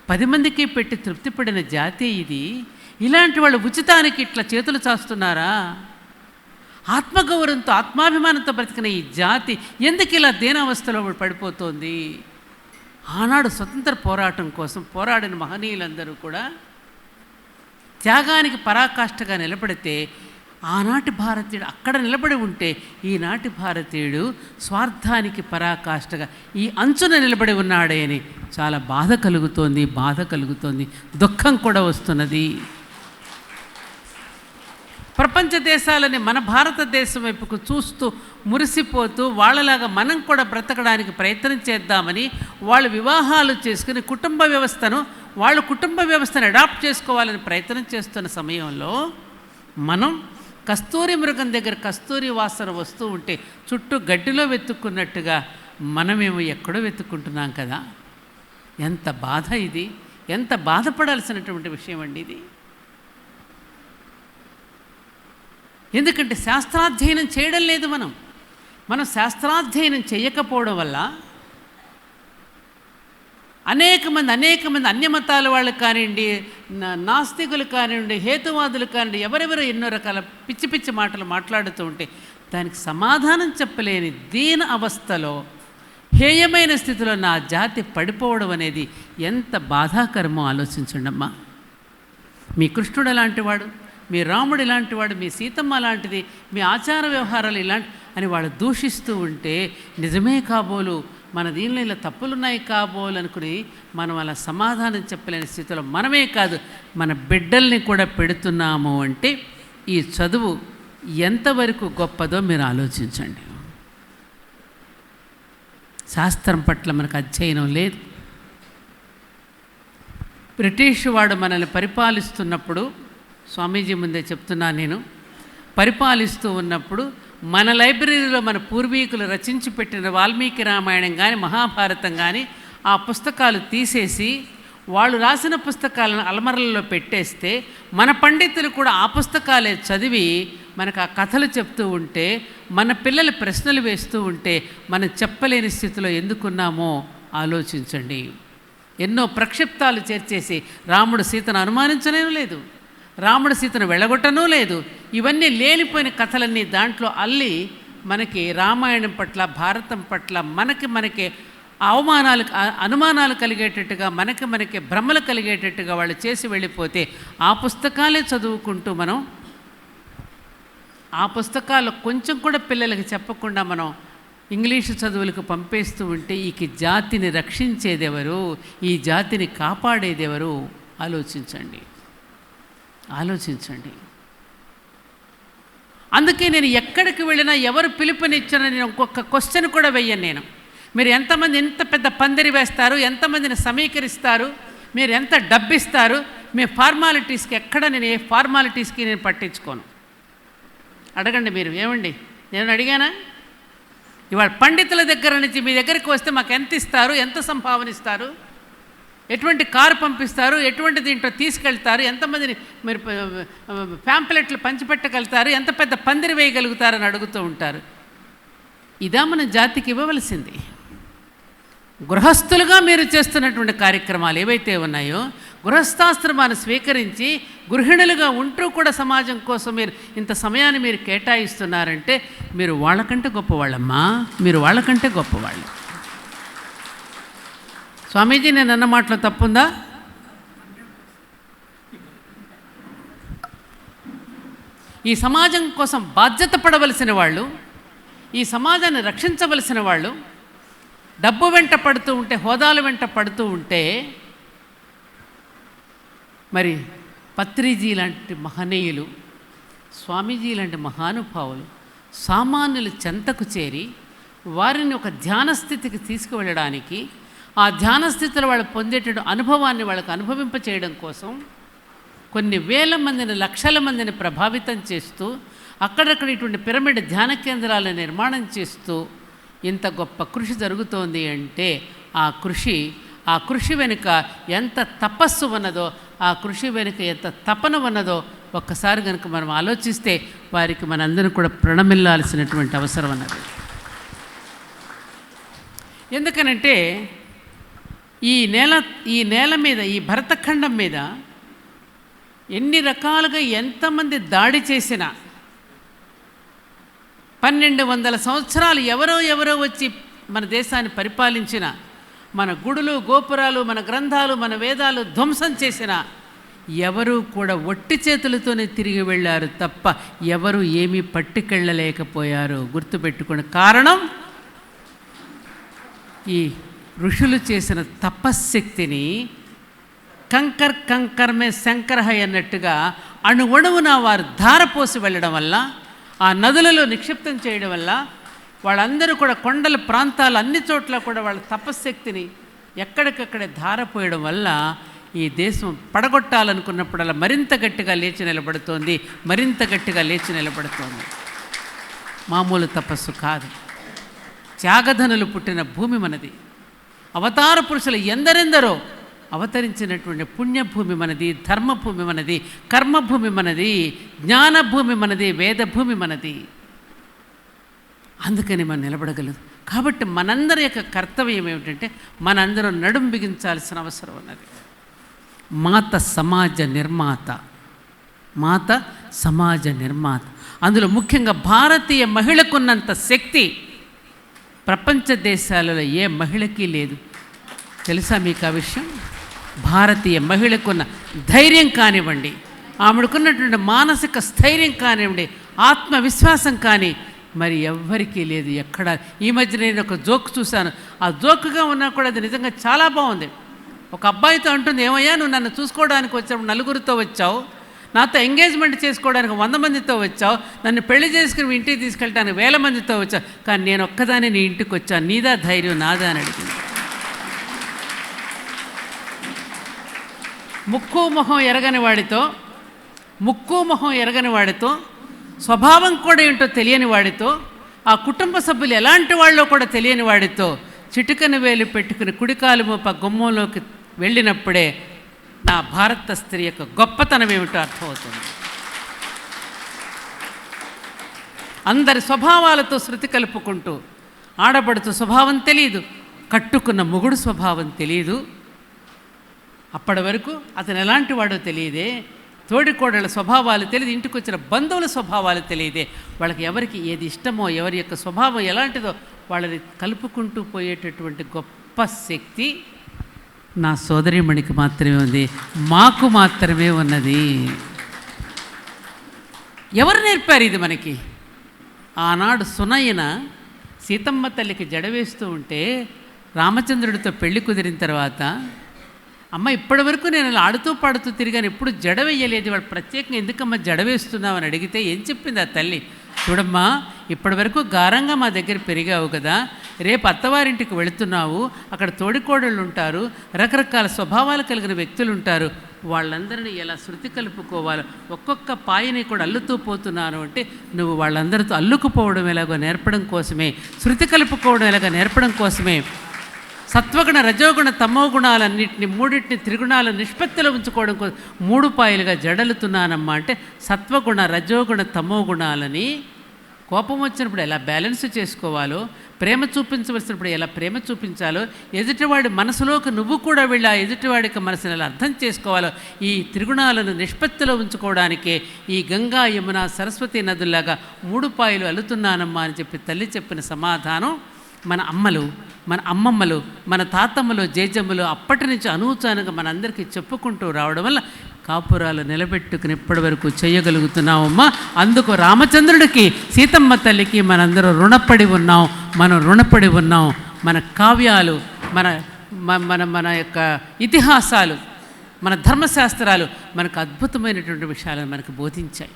10 మందికి పెట్టి తృప్తి పడిన జాతి ఇది. ఇలాంటి వాళ్ళు ఉచితానికి ఇట్లా చేతులు చాస్తున్నారా? ఆత్మగౌరవంతో ఆత్మాభిమానంతో బ్రతికిన ఈ జాతి ఎందుకు ఇలా దీనావస్థలో పడిపోతోంది? ఆనాడు స్వతంత్ర పోరాటం కోసం పోరాడిన మహనీయులందరూ కూడా త్యాగానికి పరాకాష్ఠగా నిలబడితే ఆనాటి భారతీయుడు అక్కడ నిలబడి ఉంటే ఈనాటి భారతీయుడు స్వార్థానికి పరాకాష్ఠగా ఈ అంచున నిలబడి ఉన్నాడే అని చాలా బాధ కలుగుతోంది, దుఃఖం కూడా వస్తున్నది. ప్రపంచ దేశాలని మన భారతదేశం వైపుకు చూస్తూ మురిసిపోతూ వాళ్ళలాగా మనం కూడా బ్రతకడానికి ప్రయత్నం చేద్దామని వాళ్ళు వివాహాలు చేసుకుని కుటుంబ వ్యవస్థను అడాప్ట్ చేసుకోవాలని ప్రయత్నం చేస్తున్న సమయంలో మనం కస్తూరి మృగం దగ్గర కస్తూరి వాసన వస్తూ ఉంటే చుట్టూ గడ్డిలో వెతుక్కున్నట్టుగా మనమేమో ఎక్కడో వెతుక్కుంటున్నాం కదా. ఎంత బాధ ఇది, ఎంత బాధపడాల్సినటువంటి విషయం అండి ఇది. ఎందుకంటే శాస్త్రాధ్యయనం చేయడం లేదు. మనం శాస్త్రాధ్యయనం చేయకపోవడం వల్ల అనేక మంది అన్యమతాల వాళ్ళు కానివ్వండి, నాస్తికులు కానివ్వండి, హేతువాదులు కానివ్వండి, ఎవరెవరో ఎన్నో రకాల పిచ్చి మాటలు మాట్లాడుతూ ఉంటే దానికి సమాధానం చెప్పలేని దీన అవస్థలో హేయమైన స్థితిలో నా జాతి పడిపోవడం అనేది ఎంత బాధాకరమో ఆలోచించండి అమ్మా. మీ కృష్ణుడు అలాంటివాడు, మీ రాముడు ఇలాంటివాడు, మీ సీతమ్మ లాంటిది, మీ ఆచార వ్యవహారాలు ఇలాంటి అని వాళ్ళు దూషిస్తూ ఉంటే నిజమే కాబోలు, మన దీనిలో ఇలా తప్పులున్నాయి కాబోలు అనుకుని మనం అలా సమాధానం చెప్పలేని స్థితిలో మనమే కాదు మన బిడ్డల్ని కూడా పెడుతున్నాము అంటే ఈ చదువు ఎంతవరకు గొప్పదో మీరు ఆలోచించండి. శాస్త్రం పట్ల మనకు అధ్యయనం లేదు. బ్రిటిష్ వాడు మనల్ని పరిపాలిస్తున్నప్పుడు, స్వామీజీ ముందే చెప్తున్నా నేను, పరిపాలిస్తూ ఉన్నప్పుడు మన లైబ్రరీలో మన పూర్వీకులు రచించి పెట్టిన వాల్మీకి రామాయణం కానీ మహాభారతం కానీ ఆ పుస్తకాలు తీసేసి వాళ్ళు రాసిన పుస్తకాలను అల్మరలలో పెట్టేస్తే మన పండితులు కూడా ఆ పుస్తకాలే చదివి మనకు ఆ కథలు చెప్తూ ఉంటే, మన పిల్లలు ప్రశ్నలు వేస్తూ ఉంటే మనం చెప్పలేని స్థితిలో ఎందుకున్నామో ఆలోచించండి. ఎన్నో ప్రక్షిప్తాలు చేర్చేసి రాముడు సీతను అనుమానించనే లేదు, రాముడు సీతను వెళ్ళగొట్టనూ లేదు. ఇవన్నీ లేనిపోయిన కథలన్నీ దాంట్లో అల్లి మనకి రామాయణం పట్ల భారతం పట్ల మనకి అనుమానాలు కలిగేటట్టుగా మనకి భ్రమలు కలిగేటట్టుగా వాళ్ళు చేసి వెళ్ళిపోతే ఆ పుస్తకాలే చదువుకుంటూ మనం ఆ పుస్తకాలు కొంచెం కూడా పిల్లలకి చెప్పకుండా మనం ఇంగ్లీషు చదువులకు పంపేస్తూ ఉంటే ఈ జాతిని రక్షించేదెవరు, ఈ జాతిని కాపాడేదెవరు? ఆలోచించండి. అందుకే నేను ఎక్కడికి వెళ్ళినా ఎవరు పిలుపునిచ్చినా నేను ఒక్కొక్క క్వశ్చన్ కూడా వెయ్యను నేను. మీరు ఎంతమంది ఎంత పెద్ద పందిరి వేస్తారు, ఎంతమందిని సమీకరిస్తారు, మీరు ఎంత డబ్బిస్తారు, మీ ఫార్మాలిటీస్కి ఎక్కడ నేను ఏ ఫార్మాలిటీస్కి నేను పట్టించుకోను. అడగండి మీరు, ఏమండి నేను అడిగానా? ఇవాళ పండితుల దగ్గర నుంచి మీ దగ్గరికి వస్తే మాకు ఎంత ఇస్తారు, ఎంత సంభావన ఇస్తారు, ఎటువంటి కారు పంపిస్తారు, ఎటువంటి దీంట్లో తీసుకెళ్తారు, ఎంతమందిని మీరు ప్యాంప్లెట్లు పంచిపెట్టగలుగుతారు, ఎంత పెద్ద పందిరి వేయగలుగుతారని అడుగుతూ ఉంటారు. ఇదా మన జాతికి ఇవ్వవలసింది. గృహస్థులుగా మీరు చేస్తున్నటువంటి కార్యక్రమాలు ఏవైతే ఉన్నాయో, గృహస్థాశ్రమాన్ని స్వీకరించి గృహిణులుగా ఉంటూ కూడా సమాజం కోసం మీరు ఇంత సమయాన్ని మీరు కేటాయిస్తున్నారంటే మీరు వాళ్ళకంటే గొప్పవాళ్ళమ్మా, మీరు వాళ్ళకంటే గొప్పవాళ్ళు. స్వామీజీ నేను అన్న మాటలో తప్పుందా? ఈ సమాజం కోసం బాధ్యత పడవలసిన వాళ్ళు, ఈ సమాజాన్ని రక్షించవలసిన వాళ్ళు డబ్బు వెంట పడుతూ ఉంటే, హోదాల వెంట పడుతూ ఉంటే, మరి పత్రిజీ లాంటి మహనీయులు, స్వామీజీ లాంటి మహానుభావులు సామాన్యుల చెంతకు చేరి వారిని ఒక ధ్యాన స్థితికి తీసుకువెళ్ళడానికి, ఆ ధ్యాన స్థితిలో వాళ్ళు పొందేట అనుభవాన్ని వాళ్ళకు అనుభవింప చేయడం కోసం కొన్ని వేల మందిని, లక్షల మందిని ప్రభావితం చేస్తూ అక్కడక్కడ ఇటువంటి పిరమిడ్ ధ్యాన కేంద్రాలను నిర్మాణం చేస్తూ ఇంత గొప్ప కృషి జరుగుతోంది అంటే ఆ కృషి వెనుక ఎంత తపస్సు ఉన్నదో, ఆ కృషి వెనుక ఎంత తపన ఉన్నదో ఒక్కసారి కనుక మనం ఆలోచిస్తే వారికి మనందరం కూడా ప్రణమిల్లాల్సినటువంటి అవసరం అన్నది. ఎందుకనంటే ఈ నేల మీద, ఈ భరతఖండం మీద ఎన్ని రకాలుగా ఎంతమంది దాడి చేసినా 1200 సంవత్సరాలు ఎవరో వచ్చి మన దేశాన్ని పరిపాలించిన, మన గుడులు, గోపురాలు, మన గ్రంథాలు, మన వేదాలు ధ్వంసం చేసిన ఎవరూ కూడా ఒట్టి చేతులతోనే తిరిగి వెళ్ళారు తప్ప ఎవరు ఏమీ పట్టుకెళ్ళలేకపోయారు. గుర్తుపెట్టుకోండి. కారణం ఈ ఋషులు చేసిన తపశ్శక్తిని కంకర్ మే శంకర అన్నట్టుగా అణువణువున వారు ధారపోసి వెళ్ళడం వల్ల, ఆ నదులలో నిక్షిప్తం చేయడం వల్ల వాళ్ళందరూ కూడా కొండల ప్రాంతాలు అన్ని చోట్ల కూడా వాళ్ళ తపశ్శక్తిని ఎక్కడికక్కడే ధారపోయడం వల్ల ఈ దేశం పడగొట్టాలనుకున్నప్పుడల్లా మరింత గట్టిగా లేచి నిలబడుతోంది, మరింత గట్టిగా లేచి నిలబడుతోంది. మామూలు తపస్సు కాదు. త్యాగధనులు పుట్టిన భూమి మనది. అవతార పురుషులు ఎందరెందరో అవతరించినటువంటి పుణ్యభూమి మనది, ధర్మభూమి మనది, కర్మభూమి మనది, జ్ఞానభూమి మనది, వేదభూమి మనది. అందుకని మనం నిలబడగలదు. కాబట్టి మనందరి యొక్క కర్తవ్యం ఏమిటంటే మనందరం నడుం బిగించాల్సిన అవసరం ఉన్నది. మాత సమాజ నిర్మాత, మాత సమాజ నిర్మాత. అందులో ముఖ్యంగా భారతీయ మహిళకున్నంత శక్తి ప్రపంచ దేశాలలో ఏ మహిళకి లేదు. తెలుసా మీకు ఆ విషయం? భారతీయ మహిళకున్న ధైర్యం కానివ్వండి, ఆమెకున్నటువంటి మానసిక స్థైర్యం కానివ్వండి, ఆత్మవిశ్వాసం కానీ మరి ఎవ్వరికీ లేదు. ఎక్కడ ఈ మధ్య నేను ఒక జోక్ చూశాను. ఆ జోక్గా ఉన్నా కూడా అది నిజంగా చాలా బాగుంది. ఒక అబ్బాయితో అంటుంది, ఏమయ్యా నువ్వు నన్ను చూసుకోవడానికి వచ్చినప్పుడు నలుగురితో వచ్చావు, నాతో ఎంగేజ్మెంట్ చేసుకోవడానికి 100 మందితో వచ్చావు, నన్ను పెళ్లి చేసుకుని ఇంటికి తీసుకెళ్ళడానికి 1000 మందితో వచ్చావు, కానీ నేను ఒక్కదాన్ని నీ ఇంటికి వచ్చాను, నీదా ధైర్యం నాదా అని అడిగింది. ముక్కు మొహం ఎరగని వాడితో స్వభావం కూడా ఏంటో తెలియని వాడితో, ఆ కుటుంబ సభ్యులు ఎలాంటి వాళ్ళో కూడా తెలియని వాడితో చిటికన వేలు పెట్టుకుని కుడికాలు మోప గుమ్మంలోకి వెళ్ళినప్పుడే నా భారత స్త్రీ యొక్క గొప్పతనం ఏమిటో అర్థమవుతుంది. అందరి స్వభావాలతో శృతి కలుపుకుంటూ, ఆడబడుతూ స్వభావం తెలియదు, కట్టుకున్న మొగుడు స్వభావం తెలియదు, అప్పటి వరకు అతను ఎలాంటి వాడో తెలియదే, తోడికోడళ్ళ స్వభావాలు తెలియదు, ఇంటికి వచ్చిన బంధువుల స్వభావాలు తెలియదే, వాళ్ళకి ఎవరికి ఏది ఇష్టమో, ఎవరి యొక్క స్వభావం ఎలాంటిదో వాళ్ళని కలుపుకుంటూ పోయేటటువంటి గొప్ప శక్తి నా సోదరీమణికి మాత్రమే ఉంది, మాకు మాత్రమే ఉన్నది. ఎవరు నేర్పారు ఇది మనకి? ఆనాడు సునయన సీతమ్మ తల్లికి జడవేస్తూ ఉంటే రామచంద్రుడితో పెళ్లి కుదిరిన తర్వాత, అమ్మ ఇప్పటి వరకు నేను అలా ఆడుతూ పాడుతూ తిరిగాను, ఎప్పుడు జడ వేయలేదు, వాడు ప్రత్యేకంగా ఎందుకమ్మా జడ వేస్తున్నావు అని అడిగితే ఏం చెప్పింది ఆ తల్లి? చూడమ్మా, ఇప్పటి వరకు గారంగా మా దగ్గర పెరిగావు కదా, రేపు అత్తవారింటికి వెళుతున్నావు, అక్కడ తోడికోడళ్ళు ఉంటారు, రకరకాల స్వభావాలు కలిగిన వ్యక్తులు ఉంటారు, వాళ్ళందరినీ ఎలా శృతి కలుపుకోవాలో ఒక్కొక్క పాయని కూడా అల్లుతూ పోతున్నాను అంటే నువ్వు వాళ్ళందరితో అల్లుకుపోవడం ఎలాగో నేర్పడం కోసమే, శృతి కలుపుకోవడం ఎలాగో నేర్పడం కోసమే సత్వగుణ రజోగుణ తమో గుణాలన్నింటినీ మూడింటిని త్రిగుణాల నిష్పత్తిలో ఉంచుకోవడం కోసం 3 పాయలుగా జడలుతున్నానమ్మా అంటే సత్వగుణ రజోగుణ తమో గుణాలని కోపం వచ్చినప్పుడు ఎలా బ్యాలెన్స్ చేసుకోవాలో, ప్రేమ చూపించవలసినప్పుడు ఎలా ప్రేమ చూపించాలో, ఎదుటివాడి మనసులోకి నువ్వు కూడా వెళ్ళి ఆ ఎదుటివాడికి మనసుని ఎలా అర్థం చేసుకోవాలో, ఈ త్రిగుణాలను నిష్పత్తిలో ఉంచుకోవడానికే ఈ గంగా యమున సరస్వతి నదుల్లాగా 3 పాయలు అల్లుతున్నానమ్మా అని చెప్పి తల్లి చెప్పిన సమాధానం మన అమ్మలు, మన అమ్మమ్మలు, మన తాతమ్మలు, జేజమ్మలు అప్పటి నుంచి అనూచానుగా మనందరికీ చెప్పుకుంటూ రావడం వల్ల కాపురాలు నిలబెట్టుకుని ఇప్పటి వరకు చేయగలుగుతున్నామమ్మా. అందుకు రామచంద్రుడికి, సీతమ్మ తల్లికి మనందరం రుణపడి ఉన్నాం. మనం రుణపడి ఉన్నాం. మన కావ్యాలు, మన మన మన యొక్క ఇతిహాసాలు, మన ధర్మశాస్త్రాలు మనకు అద్భుతమైనటువంటి విషయాలను మనకు బోధించాయి.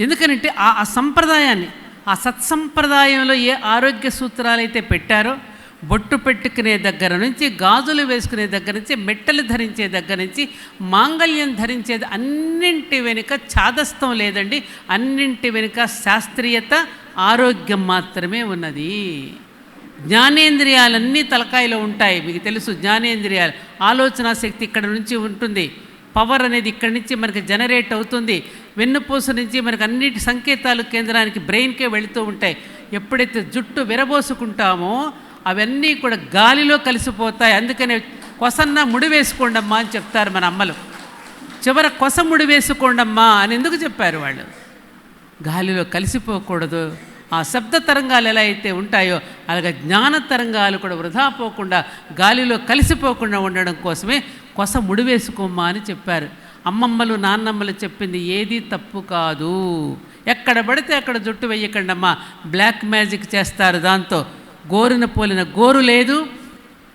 ఎందుకనంటే ఆ సంప్రదాయాన్ని, ఆ సత్సంప్రదాయంలో ఏ ఆరోగ్య సూత్రాలు అయితే పెట్టారో, బొట్టు పెట్టుకునే దగ్గర నుంచి, గాజులు వేసుకునే దగ్గర నుంచి, మెట్టలు ధరించే దగ్గర నుంచి, మాంగళ్యం ధరించేది, అన్నింటి వెనుక ఛాదస్థం లేదండి. అన్నింటి వెనుక శాస్త్రీయత, ఆరోగ్యం మాత్రమే ఉన్నది. జ్ఞానేంద్రియాలన్నీ తలకాయలో ఉంటాయి. మీకు తెలుసు, జ్ఞానేంద్రియాలు, ఆలోచన శక్తి ఇక్కడ నుంచి ఉంటుంది. పవర్ అనేది ఇక్కడి నుంచి మనకి జనరేట్ అవుతుంది. వెన్నుపూస నుంచి మనకు అన్నిటి సంకేతాలు కేంద్రానికి, బ్రెయిన్కే వెళుతూ ఉంటాయి. ఎప్పుడైతే జుట్టు విరబోసుకుంటామో అవన్నీ కూడా గాలిలో కలిసిపోతాయి. అందుకనే కొసన్న ముడి వేసుకోండమ్మా అని చెప్తారు మన అమ్మలు. చివర కొస ముడి వేసుకోండమ్మా అని ఎందుకు చెప్పారు వాళ్ళు? గాలిలో కలిసిపోకూడదు. ఆ శబ్ద తరంగాలు ఎలా అయితే ఉంటాయో అలాగే జ్ఞాన తరంగాలు కూడా వృధా పోకుండా, గాలిలో కలిసిపోకుండా ఉండడం కోసమే కొస ముడివేసుకోమ్మా అని చెప్పారు. అమ్మమ్మలు, నాన్నమ్మలు చెప్పింది ఏది తప్పు కాదు. ఎక్కడ పడితే అక్కడ జుట్టు వేయకండమ్మా. బ్లాక్ మ్యాజిక్ చేస్తారు. దాంతో గోరును పోలిన గోరు లేదు,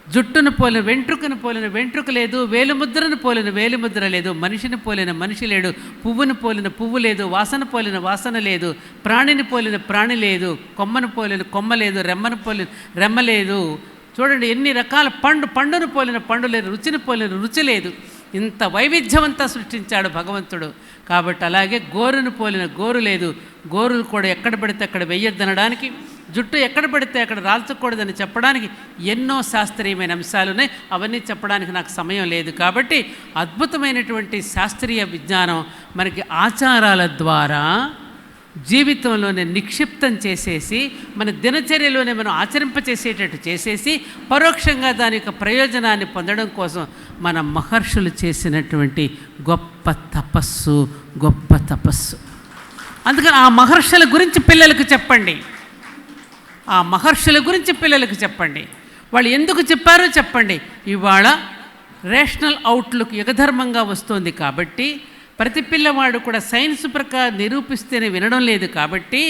జుట్టును పోలిన వెంట్రుకను పోలిన వెంట్రుక లేదు, వేలుముద్రను పోలిన వేలుముద్ర లేదు, మనిషిని పోలిన మనిషి లేడు, పువ్వును పోలిన పువ్వు లేదు, వాసన పోలిన వాసన లేదు, ప్రాణిని పోలిన ప్రాణి లేదు, కొమ్మను పోలిన కొమ్మ లేదు, రెమ్మను పోలిన రెమ్మ లేదు. చూడండి ఎన్ని రకాల పండును పోలిన పండు లేదు, రుచిని పోలిన రుచి లేదు. ఇంత వైవిధ్యమంతా సృష్టించాడు భగవంతుడు. కాబట్టి అలాగే గోరును పోలిన గోరు లేదు. గోరు కూడా ఎక్కడ పడితే అక్కడ వెయ్యొద్దనడానికి, జుట్టు ఎక్కడ పడితే అక్కడ రాల్చకూడదని చెప్పడానికి ఎన్నో శాస్త్రీయమైన అంశాలు ఉన్నాయి. అవన్నీ చెప్పడానికి నాకు సమయం లేదు. కాబట్టి అద్భుతమైనటువంటి శాస్త్రీయ విజ్ఞానం మనకి ఆచారాల ద్వారా జీవితంలోనే నిక్షిప్తం చేసేసి, మన దినచర్యలోనే మనం ఆచరింపచేసేటట్టు చేసేసి, పరోక్షంగా దాని యొక్క ప్రయోజనాన్ని పొందడం కోసం మన మహర్షులు చేసినటువంటి గొప్ప తపస్సు, గొప్ప తపస్సు. అందుకని ఆ మహర్షుల గురించి పిల్లలకు చెప్పండి. ఆ మహర్షుల గురించి పిల్లలకు చెప్పండి. వాళ్ళు ఎందుకు చెప్పారో చెప్పండి. ఇవాళ రేషనల్ అవుట్లుక్ యుగధర్మంగా వస్తుంది కాబట్టి ప్రతి పిల్లవాడు కూడా సైన్స్ ప్రకారం నిరూపిస్తేనే వినడం లేదు. కాబట్టి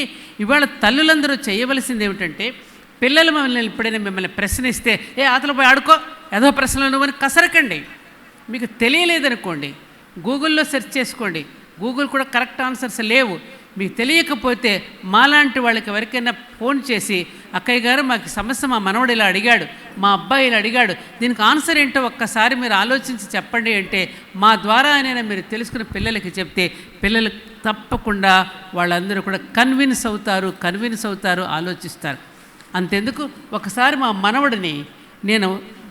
ఇవాళ తల్లులందరూ చేయవలసింది ఏమిటంటే, పిల్లలు ఎప్పుడైనా మిమ్మల్ని ప్రశ్నిస్తే, ఆతల పోయి ఆడుకో, ఏదో ప్రశ్నలు నువ్వని కసరకండి. మీకు తెలియలేదనుకోండి, గూగుల్లో సెర్చ్ చేసుకోండి. గూగుల్ కూడా కరెక్ట్ ఆన్సర్స్ లేవు. మీకు తెలియకపోతే మాలాంటి వాళ్ళకి ఎవరికైనా ఫోన్ చేసి, అక్కయ్య గారు మాకు సమస్య, మా మనవడు ఇలా అడిగాడు, మా అబ్బాయి ఇలా అడిగాడు, దీనికి ఆన్సర్ ఏంటో ఒక్కసారి మీరు ఆలోచించి చెప్పండి అంటే, మా ద్వారా అయినా మీరు తెలుసుకుని పిల్లలకి చెప్తే పిల్లలు తప్పకుండా వాళ్ళందరూ కూడా కన్విన్స్ అవుతారు, ఆలోచిస్తారు. అంతెందుకు, ఒకసారి మా మనవడిని నేను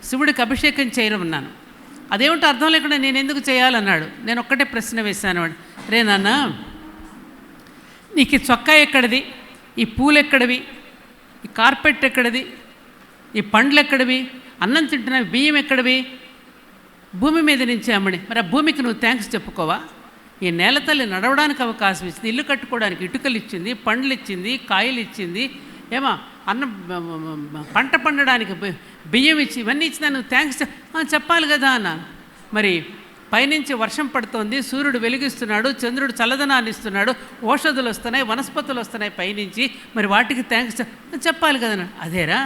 శివుడికి అభిషేకం చేయమన్నాను. అదేమిటో అర్థం లేకుండా నేను ఎందుకు చేయాలన్నాడు. నేను ఒక్కటే ప్రశ్న వేశాను. రే నాన్న, నీకు ఈ చొక్కా ఎక్కడిది, ఈ పూలు ఎక్కడివి, ఈ కార్పెట్ ఎక్కడిది, ఈ పండ్లు ఎక్కడివి, అన్నం తింటున్నావి, బియ్యం ఎక్కడివి? భూమి మీద నుంచి అమ్మడి. మరి ఆ భూమికి నువ్వు థ్యాంక్స్ చెప్పుకోవా? ఈ నేల తల్లి నడవడానికి అవకాశం ఇచ్చింది, ఇల్లు కట్టుకోవడానికి ఇటుకలు ఇచ్చింది, పండ్లు ఇచ్చింది, కాయలు ఇచ్చింది, ఏమా అన్నం పంట పండడానికి బియ్యం ఇచ్చి, ఇవన్నీ ఇచ్చిందా, నువ్వు థ్యాంక్స్ చెప్పాలి కదా అన్న. మరి పైనుంచి వర్షం పడుతోంది, సూర్యుడు వెలిగిస్తున్నాడు, చంద్రుడు చల్లదనాన్ని ఇస్తున్నాడు, ఔషధులు వస్తున్నాయి, వనస్పతులు వస్తున్నాయి పైనుంచి, మరి వాటికి థ్యాంక్స్ చెప్పాలి కదన్నా. అదేరా,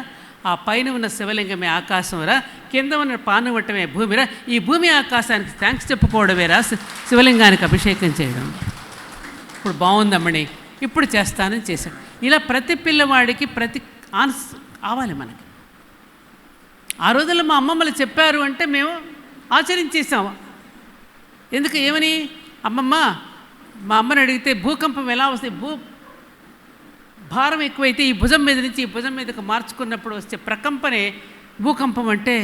ఆ పైన ఉన్న శివలింగమే ఆకాశంరా, కింద ఉన్న పానవట్టమే భూమిరా, ఈ భూమి ఆకాశానికి థ్యాంక్స్ చెప్పుకోవడమేరా శివలింగానికి అభిషేకం చేయడం. ఇప్పుడు బాగుందమ్మని, ఇప్పుడు చేస్తానని చేశాడు. ఇలా ప్రతి పిల్లవాడికి ప్రతి ఆన్సర్ కావాలి మనకి. ఆ రోజుల్లో మా అమ్మమ్మలు చెప్పారు అంటే మేము ఆచరించేసాము. ఎందుకు, ఏమని? అమ్మమ్మ, మా అమ్మని అడిగితే భూకంపం ఎలా వస్తుంది, భారం ఎక్కువైతే ఈ భుజం మీద నుంచి ఈ భుజం మీదకి మార్చుకున్నప్పుడు వచ్చే ప్రకంపనే భూకంపం అంటే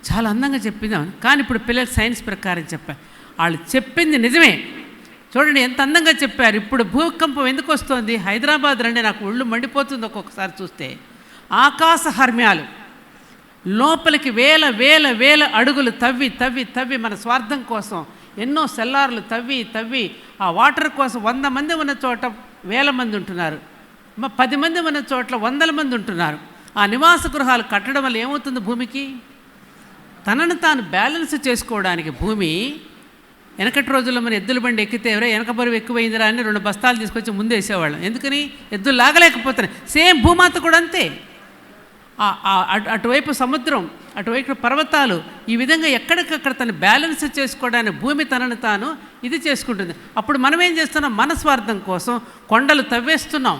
చాలా అందంగా చెప్పిందాం. కానీ ఇప్పుడు పిల్లలు సైన్స్ ప్రకారం చెప్పారు. వాళ్ళు చెప్పింది నిజమే. చూడండి ఎంత అందంగా చెప్పారు. ఇప్పుడు భూకంపం ఎందుకు వస్తుంది? హైదరాబాద్ రండి, నాకు ఒళ్ళు మండిపోతుంది ఒక్కొక్కసారి చూస్తే. ఆకాశ హర్మ్యాలు లోపలికి వేల వేల వేల అడుగులు తవ్వి తవ్వి తవ్వి మన స్వార్థం కోసం ఎన్నో సెల్లార్లు తవ్వి తవ్వి ఆ వాటర్ కోసం 100 మంది ఉన్న చోట 1000 మంది ఉంటున్నారు. 10 మంది ఉన్న చోట్ల 100 మంది ఉంటున్నారు. ఆ నివాస గృహాలు కట్టడం వల్ల ఏమవుతుంది భూమికి? తనను తాను బ్యాలెన్స్ చేసుకోవడానికి భూమి, వెనకటి రోజుల్లో మన ఎద్దుల బండి ఎక్కితే ఎవరో వెనక బరువు ఎక్కువైందిరా అని 2 బస్తాలు తీసుకొచ్చి ముందు వేసేవాళ్ళం. ఎందుకని? ఎద్దులు లాగలేకపోతున్నాయి. సేమ్ భూమాత కూడా అంతే. అటువైపు సముద్రం, అటువైపు పర్వతాలు, ఈ విధంగా ఎక్కడికక్కడ తను బ్యాలెన్స్ చేసుకోవడానికి భూమి తనను తాను ఇది చేసుకుంటుంది. అప్పుడు మనం ఏం చేస్తున్నాం? మన స్వార్థం కోసం కొండలు తవ్వేస్తున్నాం.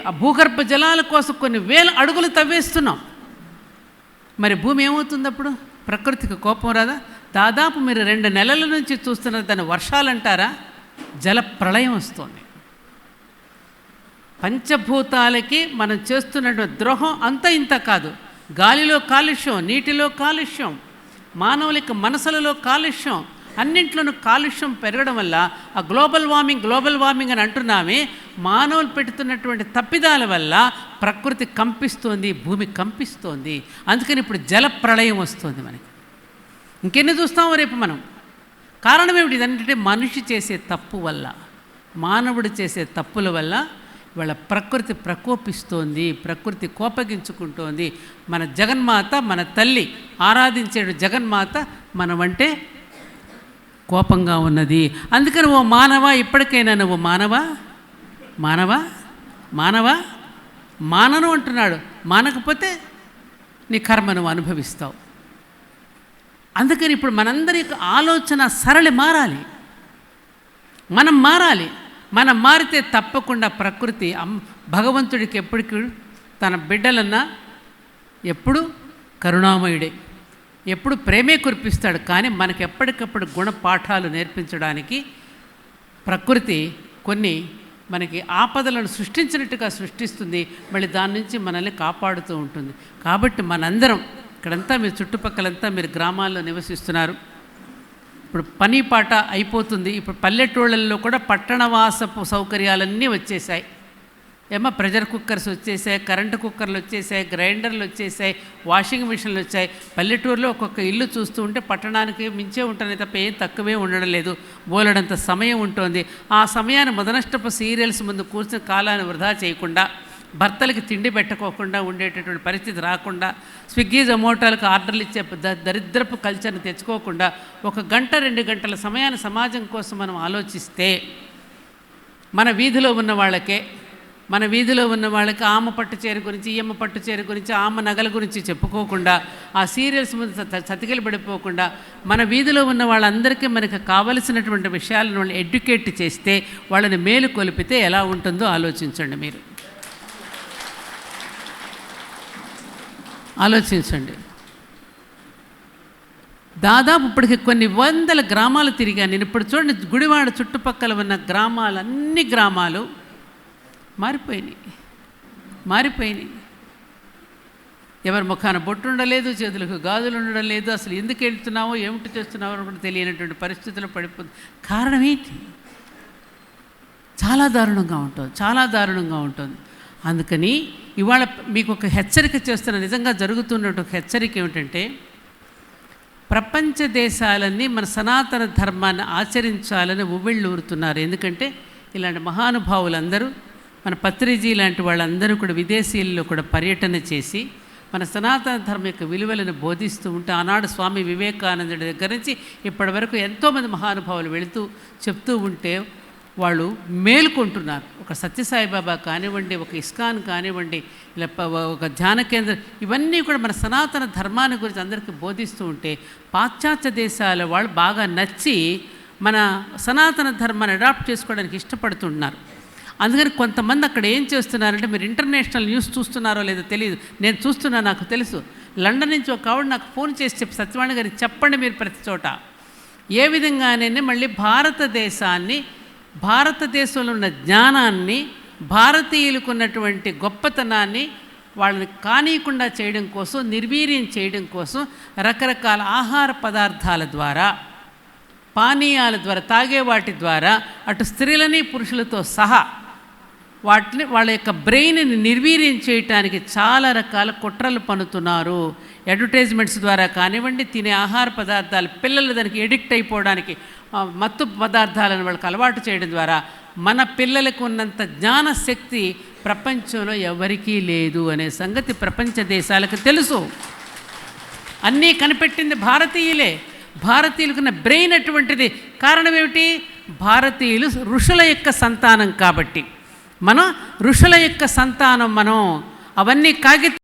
ఆ భూగర్భ జలాల కోసం కొన్ని వేల అడుగులు తవ్వేస్తున్నాం. మరి భూమి ఏమవుతుంది అప్పుడు? ప్రకృతికి కోపం రాదా? దాదాపు మీరు 2 నెలల నుంచి చూస్తున్న దాన్ని వర్షాలు అంటారా, జల ప్రళయం వస్తుంది. పంచభూతాలకి మనం చేస్తున్నటువంటి ద్రోహం అంత ఇంత కాదు. గాలిలో కాలుష్యం, నీటిలో కాలుష్యం, మానవులకి మనసులలో కాలుష్యం, అన్నింట్లోనూ కాలుష్యం పెరగడం వల్ల ఆ గ్లోబల్ వార్మింగ్ అని అంటున్నామే, మానవులు పెడుతున్నటువంటి తప్పిదాల వల్ల ప్రకృతి కంపిస్తోంది, భూమి కంపిస్తోంది. అందుకని ఇప్పుడు జల ప్రళయం వస్తుంది మనకి. ఇంకెన్ని చూస్తామో రేపు మనం. కారణం ఏమిటి? ఇదంటే మనిషి చేసే తప్పు వల్ల, మానవుడు చేసే తప్పుల వల్ల వాళ్ళ ప్రకృతి ప్రకోపిస్తోంది, ప్రకృతి కోపగించుకుంటోంది. మన జగన్మాత, మన తల్లి ఆరాధించే జగన్మాత మనమంటే కోపంగా ఉన్నది. అందుకని ఓ మానవ, ఇప్పటికైనా నువ్వు మానను అంటున్నాడు. మానకపోతే నీ కర్మ నువ్వు అనుభవిస్తావు. అందుకని ఇప్పుడు మనందరి ఆలోచన సరళి మారాలి. మనం మారితే తప్పకుండా ప్రకృతి భగవంతుడికి ఎప్పటికీ తన బిడ్డలన్నా ఎప్పుడు కరుణామయుడే, ఎప్పుడు ప్రేమే కురిపిస్తాడు. కానీ మనకి ఎప్పటికప్పుడు గుణపాఠాలు నేర్పించడానికి ప్రకృతి కొన్ని మనకి ఆపదలను సృష్టించినట్టుగా సృష్టిస్తుంది, మళ్ళీ దాని నుంచి మనల్ని కాపాడుతూ ఉంటుంది. కాబట్టి మనందరం ఇక్కడంతా మీరు చుట్టుపక్కలంతా మీరు గ్రామాల్లో నివసిస్తున్నారు. ఇప్పుడు పని పాట అయిపోతుంది. ఇప్పుడు పల్లెటూళ్ళల్లో కూడా పట్టణవాసపు సౌకర్యాలన్నీ వచ్చేసాయి. ప్రెషర్ కుక్కర్స్ వచ్చేసాయి, కరెంటు కుక్కర్లు వచ్చేసాయి, గ్రైండర్లు వచ్చేసాయి, వాషింగ్ మిషన్లు వచ్చాయి. పల్లెటూరులో ఒక్కొక్క ఇల్లు చూస్తూ ఉంటే పట్టణానికి మించే ఉంటుంది తప్ప ఏం తక్కువే ఉండడం లేదు. బోలెడంత సమయం ఉంటుంది. ఆ సమయాన్ని మొదనష్టపు సీరియల్స్ ముందు కూర్చుని కాలాన్ని వృధా చేయకుండా, భర్తలకి తిండి పెట్టుకోకుండా ఉండేటటువంటి పరిస్థితి రాకుండా, స్విగ్గీ జొమాటోలకు ఆర్డర్లు ఇచ్చే దరిద్రపు కల్చర్ని తెచ్చుకోకుండా 1 గంట 2 గంటల సమయాన్ని సమాజం కోసం మనం ఆలోచిస్తే మన వీధిలో ఉన్న వాళ్ళకి ఆమె పట్టు చీర గురించి, ఈమె పట్టు చీర గురించి, ఆమె నగల గురించి చెప్పుకోకుండా, ఆ సీరియల్స్ ముందు చతికిలు పడిపోకుండా మన వీధిలో ఉన్న వాళ్ళందరికీ మనకు కావలసినటువంటి విషయాలను వాళ్ళు ఎడ్యుకేట్ చేస్తే, వాళ్ళని మేలు కొలిపితే ఎలా ఉంటుందో ఆలోచించండి. మీరు ఆలోచించండి. దాదాపు ఇప్పటికి కొన్ని 100 గ్రామాలు తిరిగాను నేను. ఇప్పుడు చూడండి, గుడివాడ చుట్టుపక్కల ఉన్న గ్రామాలు, అన్ని గ్రామాలు మారిపోయినాయి. ఎవరి ముఖాన బొట్టు ఉండలేదు, చేతులకు గాజులు ఉండడం లేదు. అసలు ఎందుకు వెళ్తున్నావో ఏమిటి చేస్తున్నావో అని కూడా తెలియనటువంటి పరిస్థితుల్లో పడిపోతుంది. కారణం ఏంటి? చాలా దారుణంగా ఉంటుంది. అందుకని ఇవాళ మీకు ఒక హెచ్చరిక చేస్తున్న, నిజంగా జరుగుతున్నట్టు ఒక హెచ్చరిక ఏమిటంటే, ప్రపంచ దేశాలన్నీ మన సనాతన ధర్మాన్ని ఆచరించాలని ఉవ్విళ్ళూరుతున్నారు. ఎందుకంటే ఇలాంటి మహానుభావులందరూ, మన పత్రిజీ లాంటి వాళ్ళందరూ కూడా విదేశీల్లో కూడా పర్యటన చేసి మన సనాతన ధర్మం యొక్క విలువలను బోధిస్తూ ఉంటే, ఆనాడు స్వామి వివేకానందుడి దగ్గర నుంచి ఇప్పటి వరకు ఎంతోమంది మహానుభావులు వెళుతూ చెప్తూ ఉంటే వాళ్ళు మేలుకుంటున్నారు. ఒక సత్యసాయిబాబా కానివ్వండి, ఒక ఇస్కాన్ కానివ్వండి, ఇలా ఒక ధ్యాన కేంద్రం, ఇవన్నీ కూడా మన సనాతన ధర్మాన్ని గురించి అందరికీ బోధిస్తూ ఉంటే పాశ్చాత్య దేశాల వాళ్ళు బాగా నచ్చి మన సనాతన ధర్మాన్ని అడాప్ట్ చేసుకోవడానికి ఇష్టపడుతున్నారు. అందుకని కొంతమంది అక్కడ ఏం చేస్తున్నారంటే, మీరు ఇంటర్నేషనల్ న్యూస్ చూస్తున్నారో లేదో తెలియదు, నేను చూస్తున్నా, నాకు తెలుసు. లండన్ నుంచి ఒక ఆవిడ నాకు ఫోన్ చేసి చెప్పి, సత్యవాణి గారికి చెప్పండి మీరు ప్రతి చోట ఏ విధంగానే మళ్ళీ భారతదేశంలో ఉన్న జ్ఞానాన్ని, భారతీయులకు ఉన్నటువంటి గొప్పతనాన్ని వాళ్ళని కానీయకుండా చేయడం కోసం, నిర్వీర్యం చేయడం కోసం రకరకాల ఆహార పదార్థాల ద్వారా, పానీయాల ద్వారా, తాగే వాటి ద్వారా అటు స్త్రీలని పురుషులతో సహా వాళ్ళ యొక్క బ్రెయిన్ని నిర్వీర్యం చేయటానికి చాలా రకాల కుట్రలు పన్నుతున్నారు. అడ్వర్టైజ్మెంట్స్ ద్వారా కానివ్వండి, తినే ఆహార పదార్థాలు, పిల్లలు దానికి ఎడిక్ట్ అయిపోవడానికి మత్తు పదార్థాలను వాళ్ళకి అలవాటు చేయడం ద్వారా మన పిల్లలకు ఉన్నంత జ్ఞానశక్తి ప్రపంచంలో ఎవరికీ లేదు అనే సంగతి ప్రపంచ దేశాలకు తెలుసు. అన్నీ కనిపెట్టింది భారతీయులే. భారతీయులకున్న బ్రెయిన్ అటువంటిది. కారణం ఏమిటి? భారతీయులు ఋషుల యొక్క సంతానం కాబట్టి. మనం ఋషుల యొక్క సంతానం. మనం అవన్నీ కాగితాలు